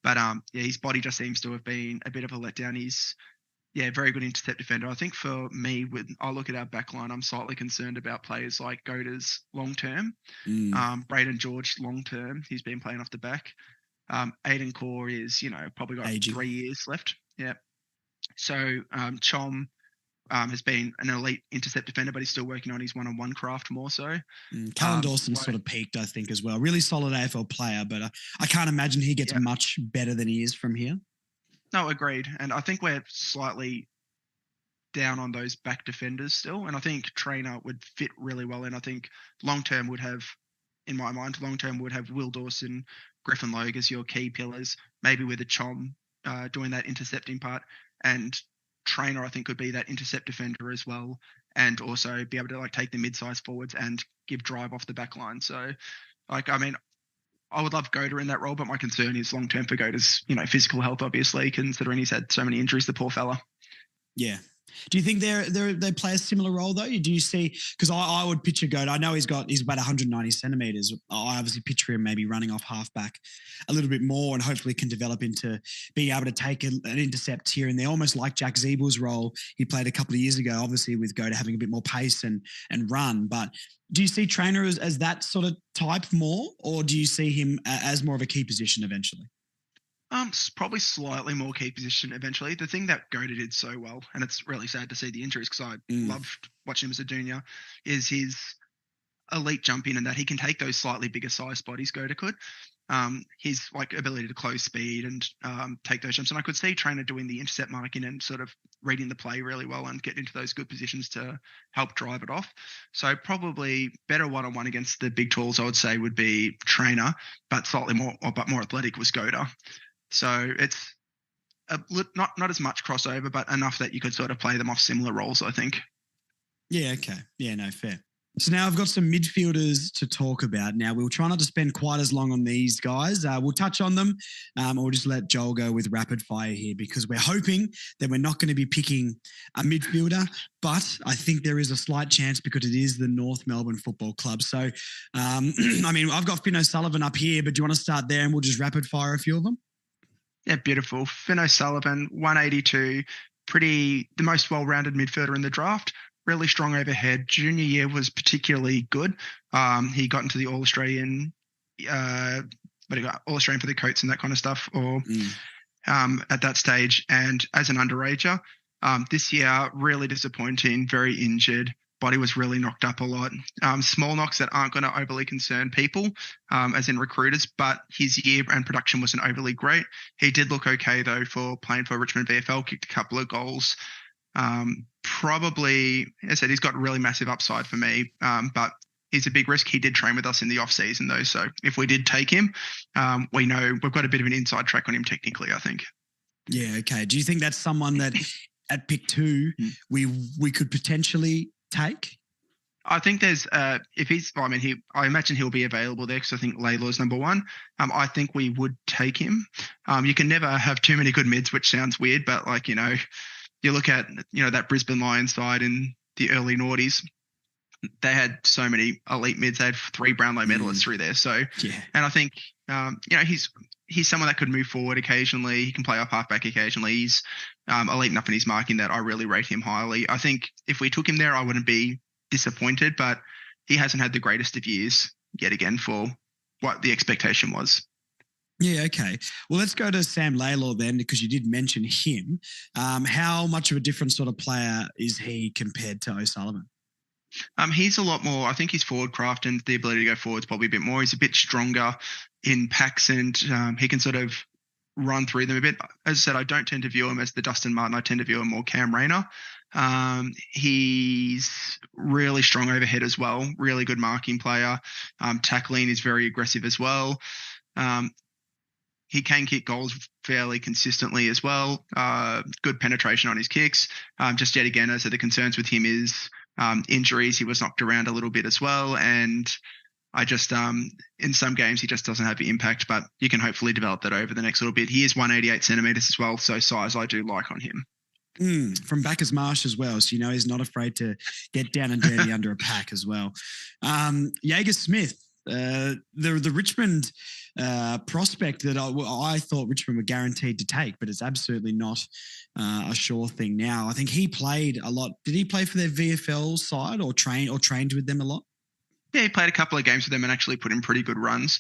But his body just seems to have been a bit of a letdown. He's very good intercept defender. I think for me, when I look at our back line, I'm slightly concerned about players like Goda's long term, Braden George long term. He's been playing off the back. Aiden Core is, probably got 3 years left. Yeah. So Chom has been an elite intercept defender, but he's still working on his one-on-one craft more so. Callum Dawson sort of peaked, I think, as well. Really solid AFL player, but I can't imagine he gets much better than he is from here. No, agreed. And I think we're slightly down on those back defenders still. And I think Trainer would fit really well. And I think long-term would have Will Dawson, Griffin Logue as your key pillars, maybe with a Chom doing that intercepting part. And Trainer, I think, could be that intercept defender as well, and also be able to take the mid-sized forwards and give drive off the back line. So, I would love Goda in that role, but my concern is long-term for Goda's, physical health, obviously, considering he's had so many injuries, the poor fella. Yeah. Do you think they play a similar role though? Do you see? Because I would picture Goda. I know he's about 190 centimeters. I obviously picture him maybe running off halfback a little bit more, and hopefully can develop into being able to take an intercept here and there, almost like Jack Zeebel's role he played a couple of years ago. Obviously with Goda having a bit more pace and run, but do you see Trainer as that sort of type more, or do you see him as more of a key position eventually? Probably slightly more key position eventually. The thing that Goda did so well, and it's really sad to see the injuries because I loved watching him as a junior, is his elite jump in and that he can take those slightly bigger size bodies Goda could. His ability to close speed and take those jumps. And I could see Trainer doing the intercept marking and sort of reading the play really well and get into those good positions to help drive it off. So probably better one-on-one against the big tools, I would say, would be Trainer, but slightly more athletic was Goda. So it's not as much crossover, but enough that you could sort of play them off similar roles, I think. Yeah, okay. Yeah, no, fair. So now I've got some midfielders to talk about. Now, we'll try not to spend quite as long on these guys. We'll touch on them, or we'll just let Joel go with rapid fire here, because we're hoping that we're not going to be picking a midfielder, but I think there is a slight chance because it is the North Melbourne Football Club. So, I've got Finn O'Sullivan up here, but do you want to start there and we'll just rapid fire a few of them? Yeah, beautiful. Finn O'Sullivan, 182, the most well-rounded midfielder in the draft. Really strong overhead. Junior year was particularly good. He got into the All-Australian, All-Australian for the Coats and that kind of stuff, at that stage. And as an underager, this year, really disappointing, very injured. Body was really knocked up a lot. Small knocks that aren't going to overly concern people, as in recruiters, but his year and production wasn't overly great. He did look okay, though, for playing for Richmond VFL, kicked a couple of goals. Probably, as I said, he's got really massive upside for me, but he's a big risk. He did train with us in the off-season, though, so if we did take him, we know we've got a bit of an inside track on him technically, I think. Yeah, okay. Do you think that's someone that at pick 2 we could potentially take? I think there's I imagine he'll be available there because I think Laylaw's number 1. I think we would take him. You can never have too many good mids, which sounds weird, but you look at that Brisbane Lions side in the early noughties, they had so many elite mids. They had 3 Brownlow medalists through there. So, and I think he's someone that could move forward occasionally. He can play up halfback occasionally. He's elite enough in his marking that I really rate him highly. I think if we took him there, I wouldn't be disappointed, but he hasn't had the greatest of years yet again for what the expectation was. Yeah, okay. Well, let's go to Sam Laylaw then, because you did mention him. How much of a different sort of player is he compared to O'Sullivan? He's a lot more, I think his forward craft and the ability to go forward is probably a bit more. He's a bit stronger in packs and he can sort of run through them a bit. As I said, I don't tend to view him as the Dustin Martin. I tend to view him more Cam Rayner. He's really strong overhead as well. Really good marking player. Tackling is very aggressive as well. He can kick goals fairly consistently as well. Good penetration on his kicks. Just yet again, as the concerns with him is injuries. He was knocked around a little bit as well. And I just, in some games, he just doesn't have the impact, but you can hopefully develop that over the next little bit. He is 188 centimetres as well, so size I do like on him. From Bacchus Marsh as well. So, he's not afraid to get down and dirty under a pack as well. Jaeger Smith, the Richmond prospect that I thought Richmond were guaranteed to take, but it's absolutely not a sure thing now. I think he played a lot. Did he play for their VFL side or trained with them a lot? Yeah, he played a couple of games with them and actually put in pretty good runs.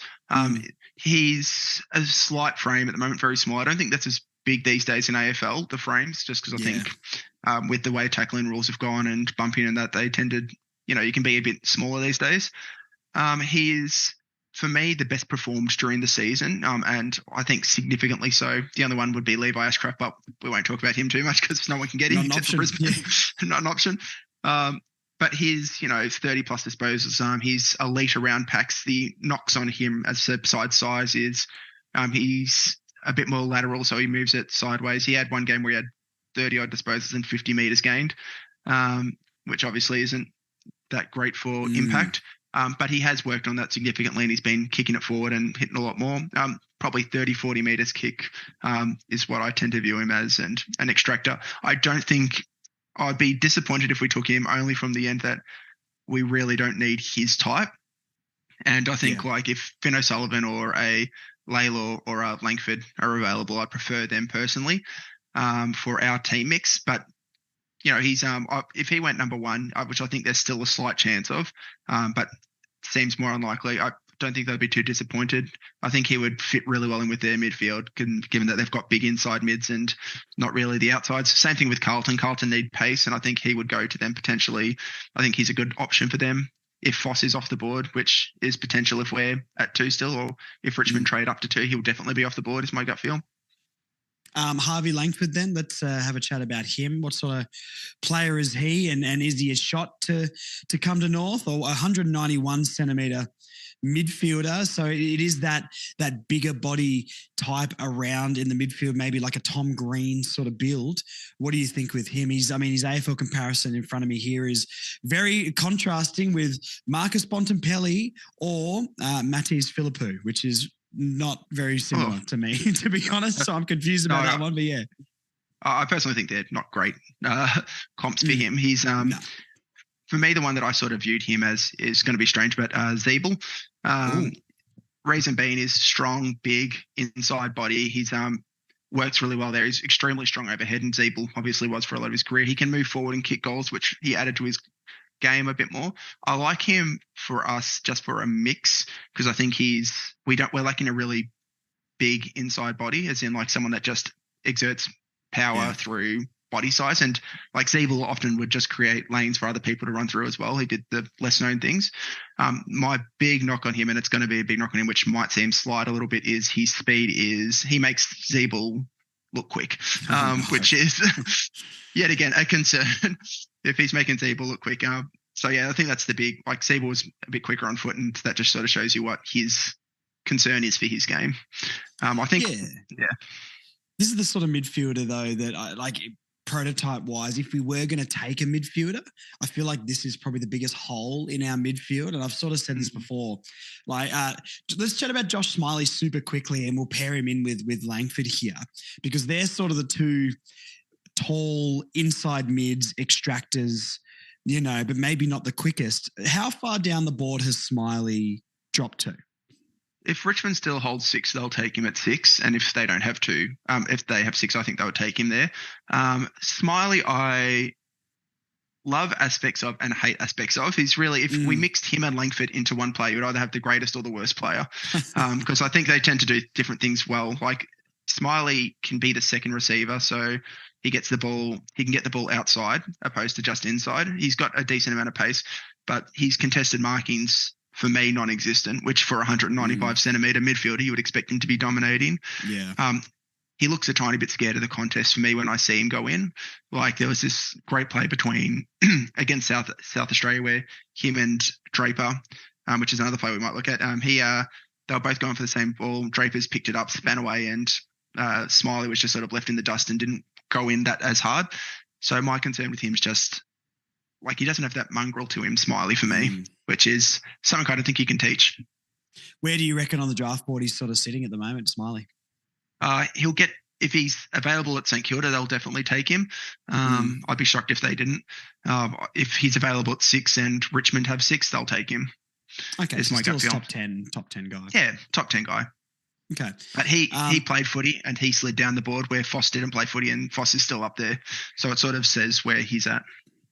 He's a slight frame at the moment, very small. I don't think that's as big these days in AFL, the frames, just because I think with the way tackling rules have gone and bumping and that, they tended, you can be a bit smaller these days. He's, for me, the best performed during the season, and I think significantly so. The only one would be Levi Ashcraft, but we won't talk about him too much because no one can get him except for Brisbane. Yeah. Not an option. But his, 30-plus disposals, his elite around packs, the knocks on him as besides size is he's a bit more lateral, so he moves it sideways. He had one game where he had 30-odd disposals and 50 metres gained, which obviously isn't that great for impact. But he has worked on that significantly, and he's been kicking it forward and hitting a lot more. Probably 30, 40 metres kick is what I tend to view him as, and an extractor. I don't think I'd be disappointed if we took him, only from the end that we really don't need his type. And I think if Finn O'Sullivan or a Laylaw or a Langford are available, I prefer them personally for our team mix. But he's if he went number one, which I think there's still a slight chance of, but seems more unlikely. I don't think they'd be too disappointed. I think he would fit really well in with their midfield, given that they've got big inside mids and not really the outsides. Same thing with Carlton. Carlton need pace, and I think he would go to them potentially. I think he's a good option for them if Foss is off the board, which is potential if we're at 2 still, or if Richmond trade up to 2, he'll definitely be off the board, is my gut feel. Harvey Langford then, let's have a chat about him. What sort of player is he, and is he a shot to come to North, or 191 centimetre midfielder? So it is that bigger body type around in the midfield, maybe like a Tom Green sort of build. What do you think with him? His AFL comparison in front of me here is very contrasting with Marcus Bontempelli or Matisse Philippou, which is not very similar to me, to be honest. So I'm confused about that one, but yeah. I personally think they're not great comps for him. He's, for me, the one that I sort of viewed him as is going to be strange, but Zeeble. Raisin Bean is strong, big, inside body. He's works really well there. He's extremely strong overhead, and Zeeble obviously was for a lot of his career. He can move forward and kick goals, which he added to his game a bit more. I like him for us just for a mix, because I think we're lacking a really big inside body, as in like someone that just exerts power through body size, and like Zeeble often would just create lanes for other people to run through as well. He did the less known things. My big knock on him, and it's going to be a big knock on him, which might seem slight a little bit, is his speed he makes Zeeble look quick, which is yet again a concern if he's making Zeeble look quick. So yeah, I think that's the big, like Zeeble was a bit quicker on foot, and that just sort of shows you what his concern is for his game. I think, this is the sort of midfielder though that I like. Prototype wise, if we were going to take a midfielder, I feel like this is probably the biggest hole in our midfield. And I've sort of said this before. Like, let's chat about Josh Smiley super quickly, and we'll pair him in with Langford here, because they're sort of the two tall inside mids, extractors, but maybe not the quickest. How far down the board has Smiley dropped to? If Richmond still holds 6, they'll take him at 6. And if they don't have 2, if they have 6, I think they would take him there. Smiley, I love aspects of and hate aspects of. He's really, if we mixed him and Langford into one player, you would either have the greatest or the worst player. Because I think they tend to do different things well. Like Smiley can be the second receiver, so he gets the ball, he can get the ball outside opposed to just inside. He's got a decent amount of pace, but his contested markings, for me, non-existent, which for 195 centimetre midfielder, you would expect him to be dominating. Yeah. he looks a tiny bit scared of the contest for me when I see him go in. Like there was this great play between against South Australia where him and Draper, which is another play we might look at. They were both going for the same ball. Draper's picked it up, span away, and Smiley was just sort of left in the dust and didn't go in that as hard. So my concern with him is just like he doesn't have that mongrel to him, Smiley, for me, which is something I don't think he can teach. Where do you reckon on the draft board he's sort of sitting at the moment, Smiley? He'll get, if he's available at St Kilda, they'll definitely take him. I'd be shocked if they didn't. If he's available at 6 and Richmond have 6, they'll take him. Okay, is so my still gut feel. top 10 guy. Yeah, top 10 guy. Okay. But he played footy and he slid down the board where Foss didn't play footy, and Foss is still up there. So it sort of says where he's at.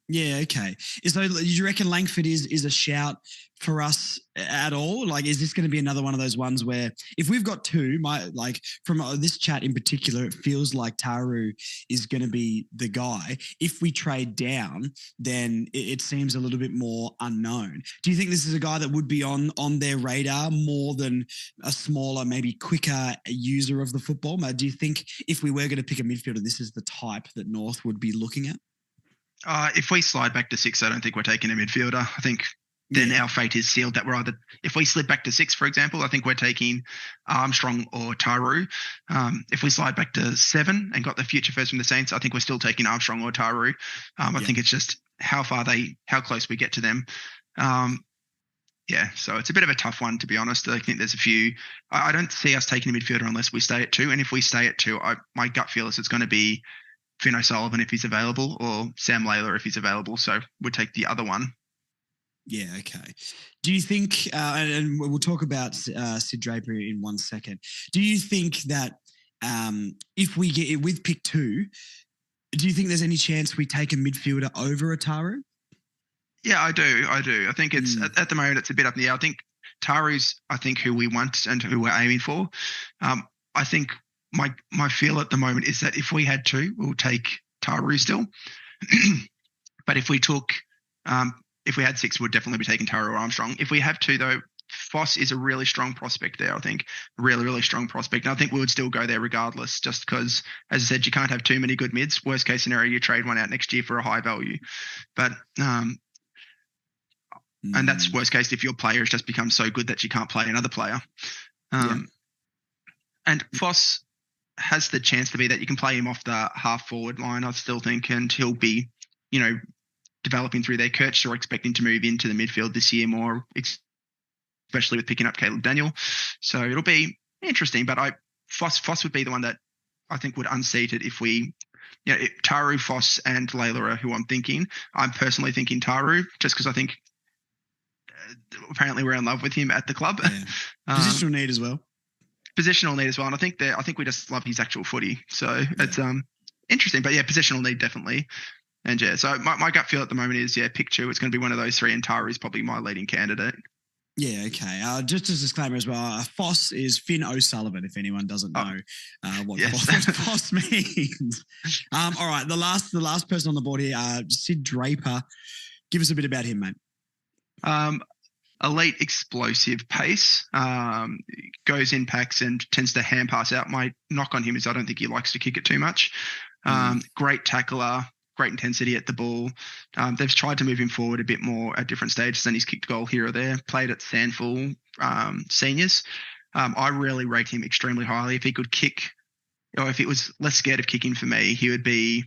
Yeah, okay. So do you reckon Langford is a shout for us at all? Like, is this going to be another one of those ones where if we've got two, from this chat in particular, it feels like Taru is going to be the guy. If we trade down, then it seems a little bit more unknown. Do you think this is a guy that would be on their radar more than a smaller, maybe quicker user of the football? Do you think if we were going to pick a midfielder, this is the type that North would be looking at? If we slide back to 6, I don't think we're taking a midfielder. I think then our fate is sealed that we're either, if we slip back to 6, for example, I think we're taking Armstrong or Taru. If we slide back to 7 and got the future first from the Saints, I think we're still taking Armstrong or Taru. I think it's just how close we get to them. So it's a bit of a tough one, to be honest. I think there's a few. I don't see us taking a midfielder unless we stay at 2. And if we stay at 2, my gut feel is it's going to be Finn O'Sullivan if he's available, or Sam Layla if he's available. So we'll take the other one. Yeah, okay. Do you think, and we'll talk about Sid Draper in 1 second, do you think that if we get with pick 2, do you think there's any chance we take a midfielder over Ataru? Yeah, I do. I think it's at the moment it's a bit up in the air. I think Taru's, who we want and who we're aiming for. I think my feel at the moment is that if we had 2, we'll take Taru still. But if we had 6, we'd definitely be taking Taru or Armstrong. If we have 2, though, Foss is a really strong prospect there, I think. Really, really strong prospect. And I think we would still go there regardless, just because, as I said, you can't have too many good mids. Worst case scenario, you trade one out next year for a high value. But and that's worst case if your player has just become so good that you can't play another player. And Foss has the chance to be that you can play him off the half forward line, I still think, and he'll be, developing through there. Kirch are expecting to move into the midfield this year more, especially with picking up Caleb Daniel. So it'll be interesting, but Foss would be the one that I think would unseat it if we, Taru, Foss and Layla are who I'm thinking. I'm personally thinking Taru just because I think apparently we're in love with him at the club. Yeah. Positional need as well. Positional need as well. And I think we just love his actual footy. So it's interesting. But positional need definitely. And so my gut feel at the moment is, pick 2. It's going to be one of those 3, and Taru is probably my leading candidate. Yeah, okay. Just as a disclaimer as well, Foss is Finn O'Sullivan, if anyone doesn't know what Foss means. All right, the last person on the board here, Sid Draper. Give us a bit about him, mate. Elite explosive pace, goes in packs and tends to hand pass out. My knock on him is I don't think he likes to kick it too much. Great tackler, great intensity at the ball. They've tried to move him forward a bit more at different stages, and he's kicked a goal here or there. Played at Sandful seniors. I really rate him extremely highly. If he could kick, or if it was less scared of kicking for me, he would be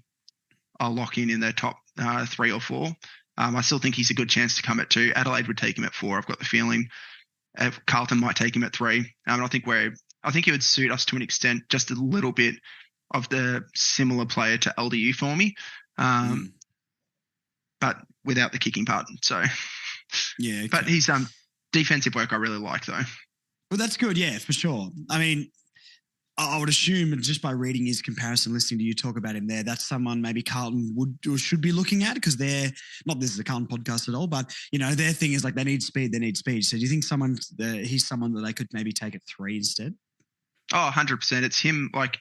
a lock in the top 3 or 4. I still think he's a good chance to come at 2. Adelaide would take him at 4. I've got the feeling. Carlton might take him at 3. And I think he would suit us to an extent, just a little bit of the similar player to LDU for me, but without the kicking part. So, yeah. Okay. But his defensive work I really like though. Well, that's good. Yeah, for sure. I mean, I would assume just by reading his comparison, listening to you talk about him there, that's someone maybe Carlton would or should be looking at, because they're not, this is a Carlton podcast at all, but their thing is like they need speed. So do you think he's someone that they could maybe take at 3 instead? Oh, 100%. It's him. Like,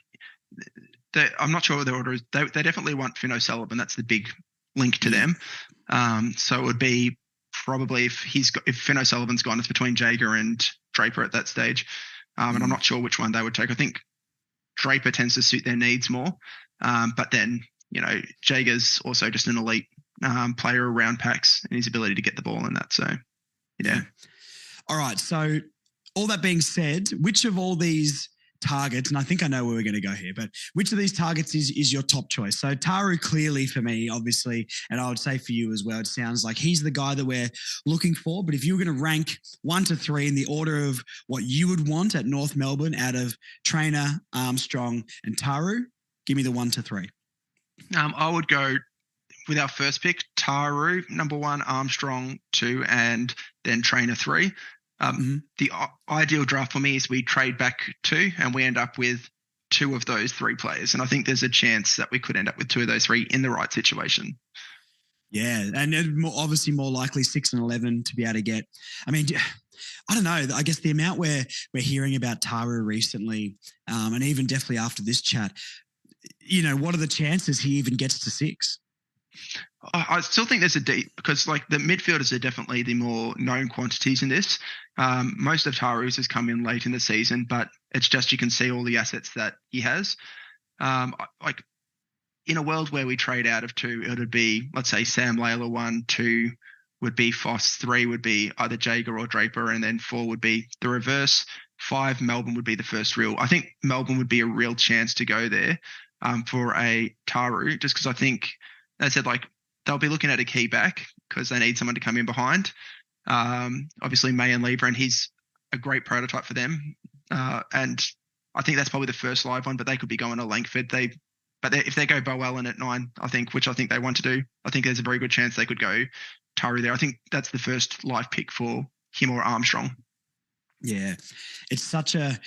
I'm not sure what their order is. They definitely want Finn O'Sullivan. That's the big link to them. So it would be probably if Finn O'Sullivan's gone, it's between Jager and Draper at that stage. And I'm not sure which one they would take. I think Draper tends to suit their needs more. But then, Jager's also just an elite player around packs and his ability to get the ball in that. So, yeah. All right. So all that being said, which of all these targets, and I think I know where we're going to go here, but which of these targets is your top choice? So Taru clearly for me, obviously, and I would say for you as well, it sounds like he's the guy that we're looking for. But if you were going to rank 1 to 3 in the order of what you would want at North Melbourne out of Trainer, Armstrong and Taru, give me the 1 to 3. I would go with our first pick, Taru, number 1, Armstrong 2, and then Trainer 3. The ideal draft for me is we trade back 2 and we end up with 2 of those 3 players. And I think there's a chance that we could end up with 2 of those 3 in the right situation. Yeah, and obviously more likely 6 and 11 to be able to get. I mean, I don't know. I guess the amount we're hearing about Taru recently, and even definitely after this chat, what are the chances he even gets to 6? I still think there's a deep, because the midfielders are definitely the more known quantities in this. Most of Taru's has come in late in the season, but it's just you can see all the assets that he has. In a world where we trade out of 2, it would be, let's say, Sam Layla 1, 2 would be Foss, 3 would be either Jager or Draper, and then 4 would be the reverse. 5, Melbourne would be the first real. I think Melbourne would be a real chance to go there for a Taru, just because I think, as I said, they'll be looking at a key back because they need someone to come in behind. Obviously, May and Lever, and he's a great prototype for them. And I think that's probably the first live one, but they could be going to Langford. If they go Bo Allen at 9, which I think they want to do, I think there's a very good chance they could go Taru there. I think that's the first live pick for him or Armstrong. Yeah, it's such a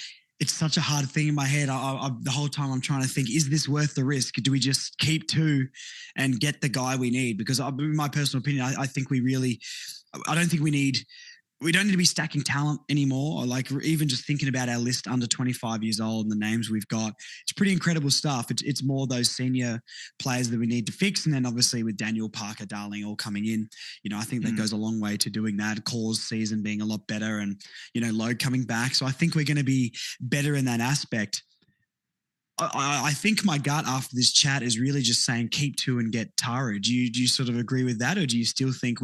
hard thing in my head. The whole time I'm trying to think, is this worth the risk? Do we just keep 2 and get the guy we need? Because in my personal opinion, I think I don't think we don't need to be stacking talent anymore. Or even just thinking about our list under 25 years old and the names we've got, it's pretty incredible stuff. It's more those senior players that we need to fix. And then obviously with Daniel, Parker, Darling all coming in, I think that goes a long way to doing that. Claw's season being a lot better and, Logue coming back. So I think we're going to be better in that aspect. I think my gut after this chat is really just saying keep 2 and get Taru. Do you sort of agree with that, or do you still think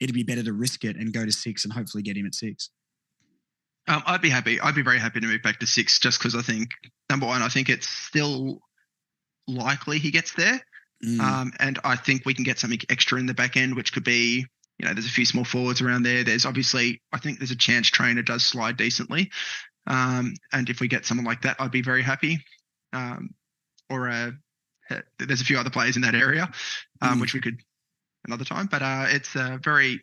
it'd be better to risk it and go to 6 and hopefully get him at 6? I'd be happy. I'd be very happy to move back to 6 just because I think, number 1, I think it's still likely he gets there. And I think we can get something extra in the back end, which could be, there's a few small forwards around there. There's obviously, I think there's a chance Trainer does slide decently. And if we get someone like that, I'd be very happy. There's a few other players in that area, which we could another time. But it's very,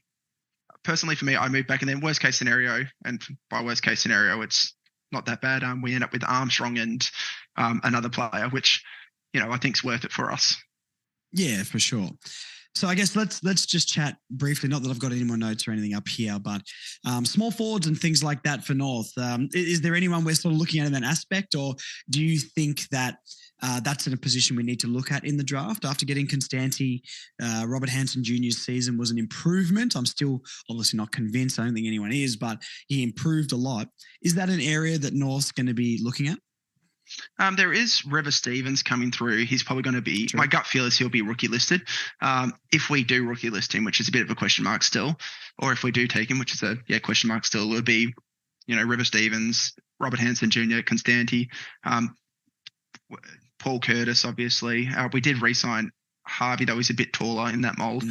personally for me, I move back and then worst case scenario, and by worst case scenario, it's not that bad. We end up with Armstrong and another player, which, I think is worth it for us. Yeah, for sure. So I guess let's just chat briefly. Not that I've got any more notes or anything up here, but small forwards and things like that for North. Is there anyone we're sort of looking at in that aspect, or do you think that that's in a position we need to look at in the draft after getting Constanti? Robert Hansen Jr.'s season was an improvement. I'm still obviously not convinced. I don't think anyone is, but he improved a lot. Is that an area that North's going to be looking at? There is Rever Stevens coming through. He's probably going to be, my gut feel is he'll be rookie listed. If we do rookie list him, which is a bit of a question mark still, or if we do take him, which is a question mark still, it would be, Rever Stevens, Robert Hansen Jr., Constanti, Paul Curtis, obviously. We did re-sign Harvey, though he's a bit taller in that mould.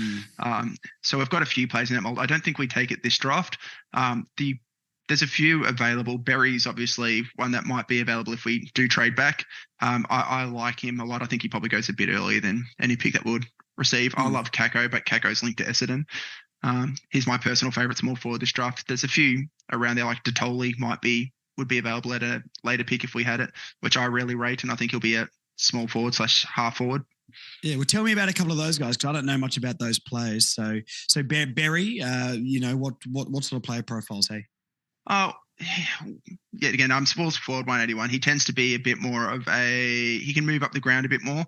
So we've got a few players in that mould. I don't think we take it this draft. There's a few available. Berry's obviously one that might be available if we do trade back. I like him a lot. I think he probably goes a bit earlier than any pick that would receive. I love Kako, but Kako's linked to Essendon. He's my personal favourite small forward this draft. There's a few around there, like Detoli would be available at a later pick if we had it, which I really rate, and I think he'll be a small forward / half forward. Yeah, well, tell me about a couple of those guys because I don't know much about those players. So Berry, what sort of player profiles, hey? Oh, yet again, I'm small forward 181. He tends to be a bit more of he can move up the ground a bit more.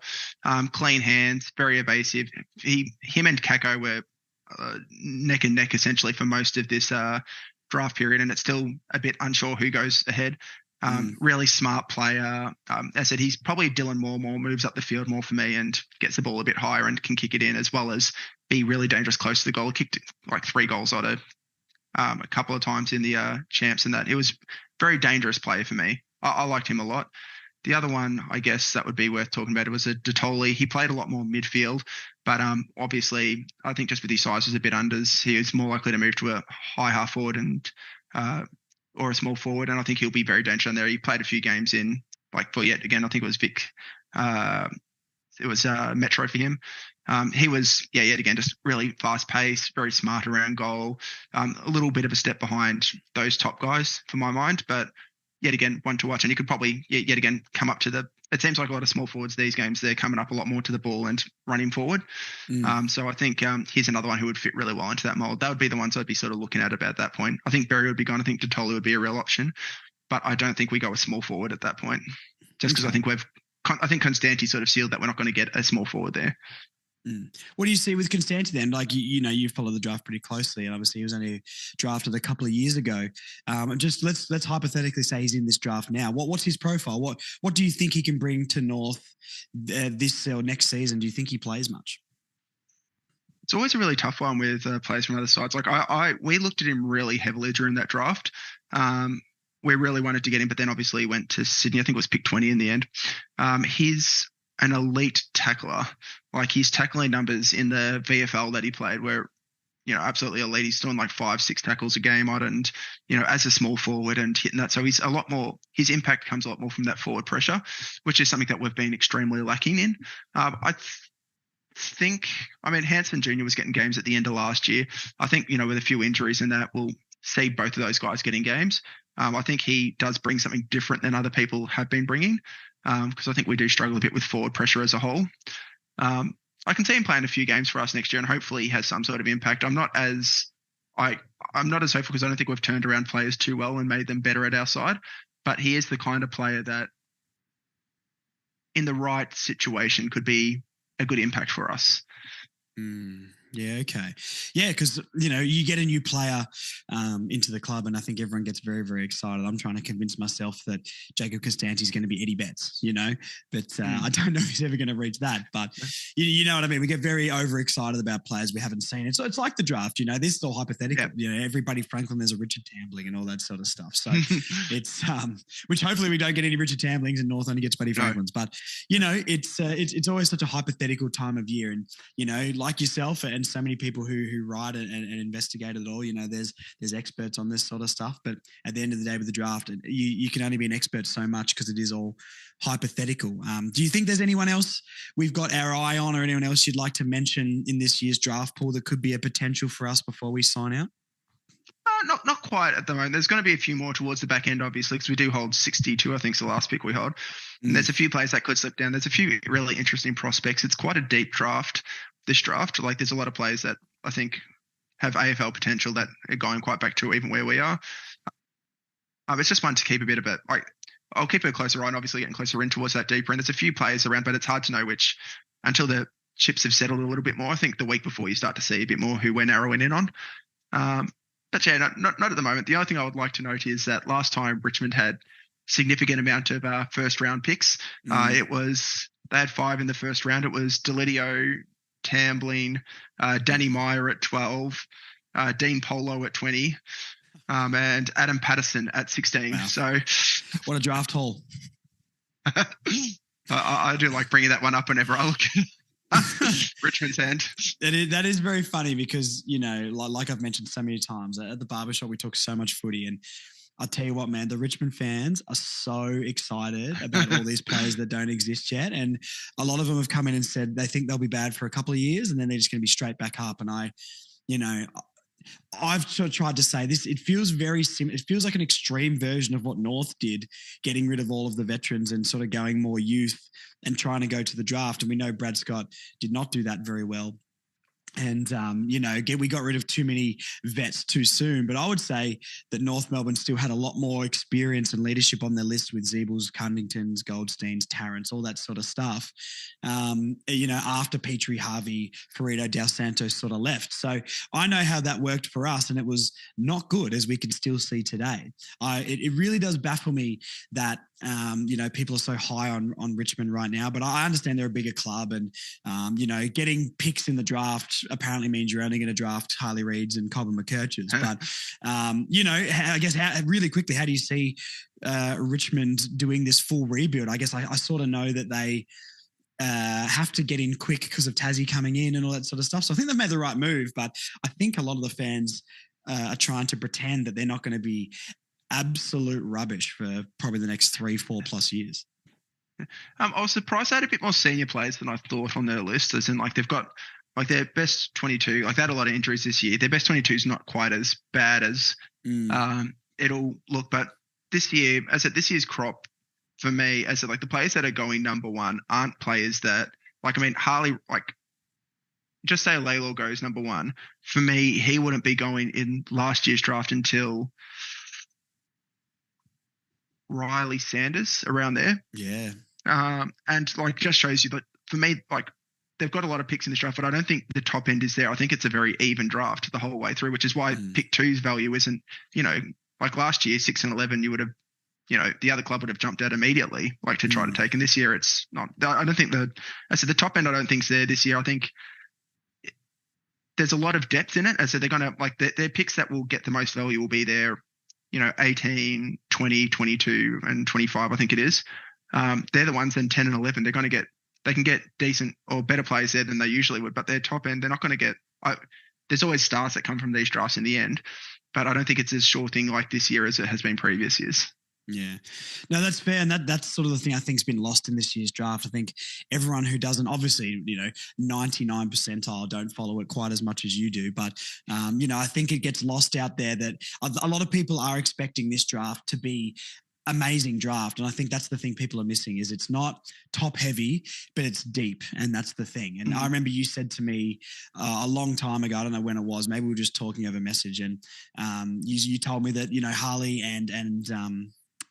Clean hands, very evasive. Him and Kako were neck and neck essentially for most of this draft period, and it's still a bit unsure who goes ahead. Really smart player. As I said, he's probably Dylan Moore, moves up the field more for me and gets the ball a bit higher and can kick it in, as well as be really dangerous close to the goal. He kicked like 3 goals out of a couple of times in the champs, and that it was very dangerous player for me. I liked him a lot. The other one, I guess, that would be worth talking about, it was a Detoli. He played a lot more midfield, but obviously, I think just with his size was a bit unders. He was more likely to move to a high half forward and or a small forward, and I think he'll be very dangerous in there. He played a few games in, yet again, I think it was Vic. It was Metro for him. He was, yet again, just really fast paced, very smart around goal. A little bit of a step behind those top guys for my mind, but yet again, one to watch. And he could probably, yet again, come up to it seems like a lot of small forwards these games, they're coming up a lot more to the ball and running forward. So I think here's another one who would fit really well into that mold. That would be the ones I'd be sort of looking at about that point. I think Berry would be gone. I think Detoli would be a real option, but I don't think we go a small forward at that point, just because I think Constanti sort of sealed that we're not going to get a small forward there. What do you see with Constanti then? Like, you follow the draft pretty closely, and obviously he was only drafted a couple of years ago. Just let's hypothetically say he's in this draft now. What's his profile? What do you think he can bring to North this or next season? Do you think he plays much? It's always a really tough one with players from other sides. Like we looked at him really heavily during that draft. We really wanted to get him, but then obviously went to Sydney. I think it was pick 20 in the end. He's an elite tackler. Like, his tackling numbers in the VFL that he played were, absolutely elite. He's doing like 5-6 tackles a game on, and, as a small forward and hitting that. So he's a lot more, his impact comes a lot more from that forward pressure, which is something that we've been extremely lacking in. I think, Hanson Jr. was getting games at the end of last year. I think, with a few injuries in that, we'll see both of those guys getting games. I think he does bring something different than other people have been bringing, because I think we do struggle a bit with forward pressure as a whole. I can see him playing a few games for us next year, and hopefully he has some sort of impact. I'm not as hopeful, because I don't think we've turned around players too well and made them better at our side. But he is the kind of player that, in the right situation, could be a good impact for us. Yeah, okay. Yeah, because, you get a new player into the club, and I think everyone gets very, very excited. I'm trying to convince myself that Jacob Constanti is going to be Eddie Betts, but I don't know if he's ever going to reach that. But you know what I mean? We get very overexcited about players we haven't seen. So it's like the draft, this is all hypothetical. Yep. Everybody Franklin, there's a Richard Tambling and all that sort of stuff. So it's, which hopefully we don't get any Richard Tamblings, and North only gets Buddy Franklins. But, it's always such a hypothetical time of year. And, like yourself and so many people who write it and investigate it all, there's experts on this sort of stuff. But at the end of the day with the draft, you can only be an expert so much, because it is all hypothetical. Do you think there's anyone else we've got our eye on, or anyone else you'd like to mention in this year's draft pool that could be a potential for us before we sign out? Not quite at the moment. There's going to be a few more towards the back end, obviously, because we do hold 62, I think is the last pick we hold. And there's a few players that could slip down. There's a few really interesting prospects. It's quite a deep draft, this draft. Like, there's a lot of players that I think have AFL potential that are going quite back to even where we are. It's just one to keep a bit of it. I'll keep a closer eye on, obviously getting closer in towards that deeper. And there's a few players around, but it's hard to know which until the chips have settled a little bit more. I think the week before you start to see a bit more who we're narrowing in on. But yeah, not at the moment. The only thing I would like to note is that last time Richmond had significant amount of first round picks. They had 5 in the first round. It was Delidio, Tambling, Danny Meyer at 12, Dean Polo at 20, and Adam Patterson at 16. Wow. So what a draft haul. I do like bringing that one up whenever I look at Richmond's hand. That is very funny, because, like I've mentioned so many times, at the barbershop we talk so much footy, and I'll tell you what, man, the Richmond fans are so excited about all these players that don't exist yet. And a lot of them have come in and said they think they'll be bad for a couple of years, and then they're just going to be straight back up. And I've sort of tried to say this. It feels very similar. It feels like an extreme version of what North did, getting rid of all of the veterans and sort of going more youth and trying to go to the draft. And we know Brad Scott did not do that very well. And, we got rid of too many vets too soon. But I would say that North Melbourne still had a lot more experience and leadership on their list with Zeebles, Cunningtons, Goldsteins, Tarrants, all that sort of stuff, after Petrie, Harvey, Ferrito, Dos Santos sort of left. So I know how that worked for us, and it was not good, as we can still see today. It really does baffle me that, people are so high on Richmond right now. But I understand they're a bigger club, and, getting picks in the draft apparently means you're only going to draft Harley Reeds and Cobb and McKerches. But, I guess really quickly, how do you see Richmond doing this full rebuild? I guess I sort of know that they have to get in quick because of Tassie coming in and all that sort of stuff. So I think they've made the right move, but I think a lot of the fans are trying to pretend that they're not going to be absolute rubbish for probably the next 3-4+ years. I was surprised they had a bit more senior players than I thought on their list, as in they've got their best 22, they had a lot of injuries this year. Their best 22 is not quite as bad as it'll look, but this year's crop for me, the players that are going number one aren't players that, Harley, just say Laylaw goes number one. For me, he wouldn't be going in last year's draft until Riley Sanders, around there. Yeah. And just shows you that for me, they've got a lot of picks in this draft, but I don't think the top end is there. I think it's a very even draft the whole way through, which is why pick 2's value isn't, last year, 6 and 11, you would have, the other club would have jumped out immediately, to try to take. And this year it's not. I don't think the top end I don't think's there this year. I think there's a lot of depth in it. They're going to, their picks that will get the most value will be their, 18, 20, 22 and 25, I think it is. They're the ones, then 10 and 11, they can get decent or better players there than they usually would, but their top end, they're not going to get, there's always stars that come from these drafts in the end, but I don't think it's as sure thing like this year as it has been previous years. Yeah, no, that's fair. And that's sort of the thing I think has been lost in this year's draft. I think everyone who doesn't, obviously, 99 percentile don't follow it quite as much as you do. But, I think it gets lost out there that a lot of people are expecting this draft to be amazing draft. And I think that's the thing people are missing is it's not top heavy, but it's deep. And that's the thing. And I remember you said to me a long time ago, I don't know when it was, maybe we were just talking over message. And you told me that, Harley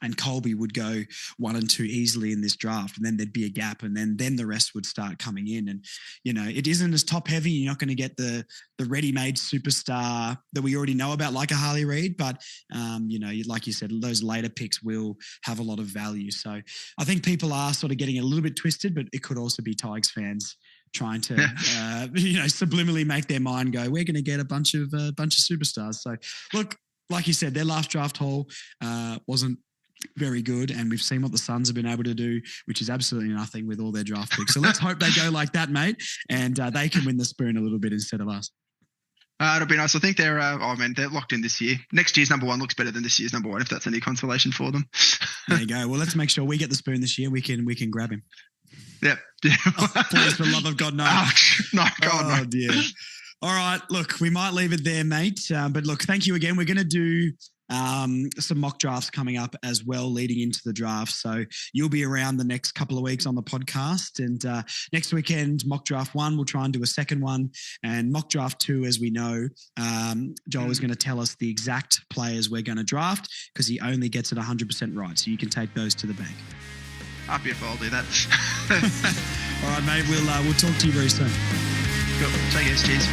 and Colby would go 1 and 2 easily in this draft, and then there'd be a gap, and then the rest would start coming in. And it isn't as top heavy. You're not going to get the ready-made superstar that we already know about, like a Harley Reid. But like you said, those later picks will have a lot of value. So I think people are sort of getting a little bit twisted, but it could also be Tigers fans trying to subliminally make their mind go, we're going to get a bunch of superstars. So look, like you said, their last draft haul wasn't very good, and we've seen what the Suns have been able to do, which is absolutely nothing with all their draft picks. So let's hope they go like that, mate, and they can win the spoon a little bit instead of us. It'll be nice. I think they're locked in this year. Next year's number one looks better than this year's number one, if that's any consolation for them. There you go. Well, let's make sure we get the spoon this year. We can grab him. Yep. Oh, please, for the love of God, no. Ouch. No, God, no. Oh, dear. All right. Look, we might leave it there, mate. But look, thank you again. We're going to do some mock drafts coming up as well leading into the draft. So you'll be around the next couple of weeks on the podcast. And next weekend, mock draft 1, we'll try and do a second one. And mock draft 2, as we know, Joel is going to tell us the exact players we're going to draft because he only gets it 100% right. So you can take those to the bank. Beautiful. I'll do that. All right, mate. We'll talk to you very soon. Cool. Take care. Cheers.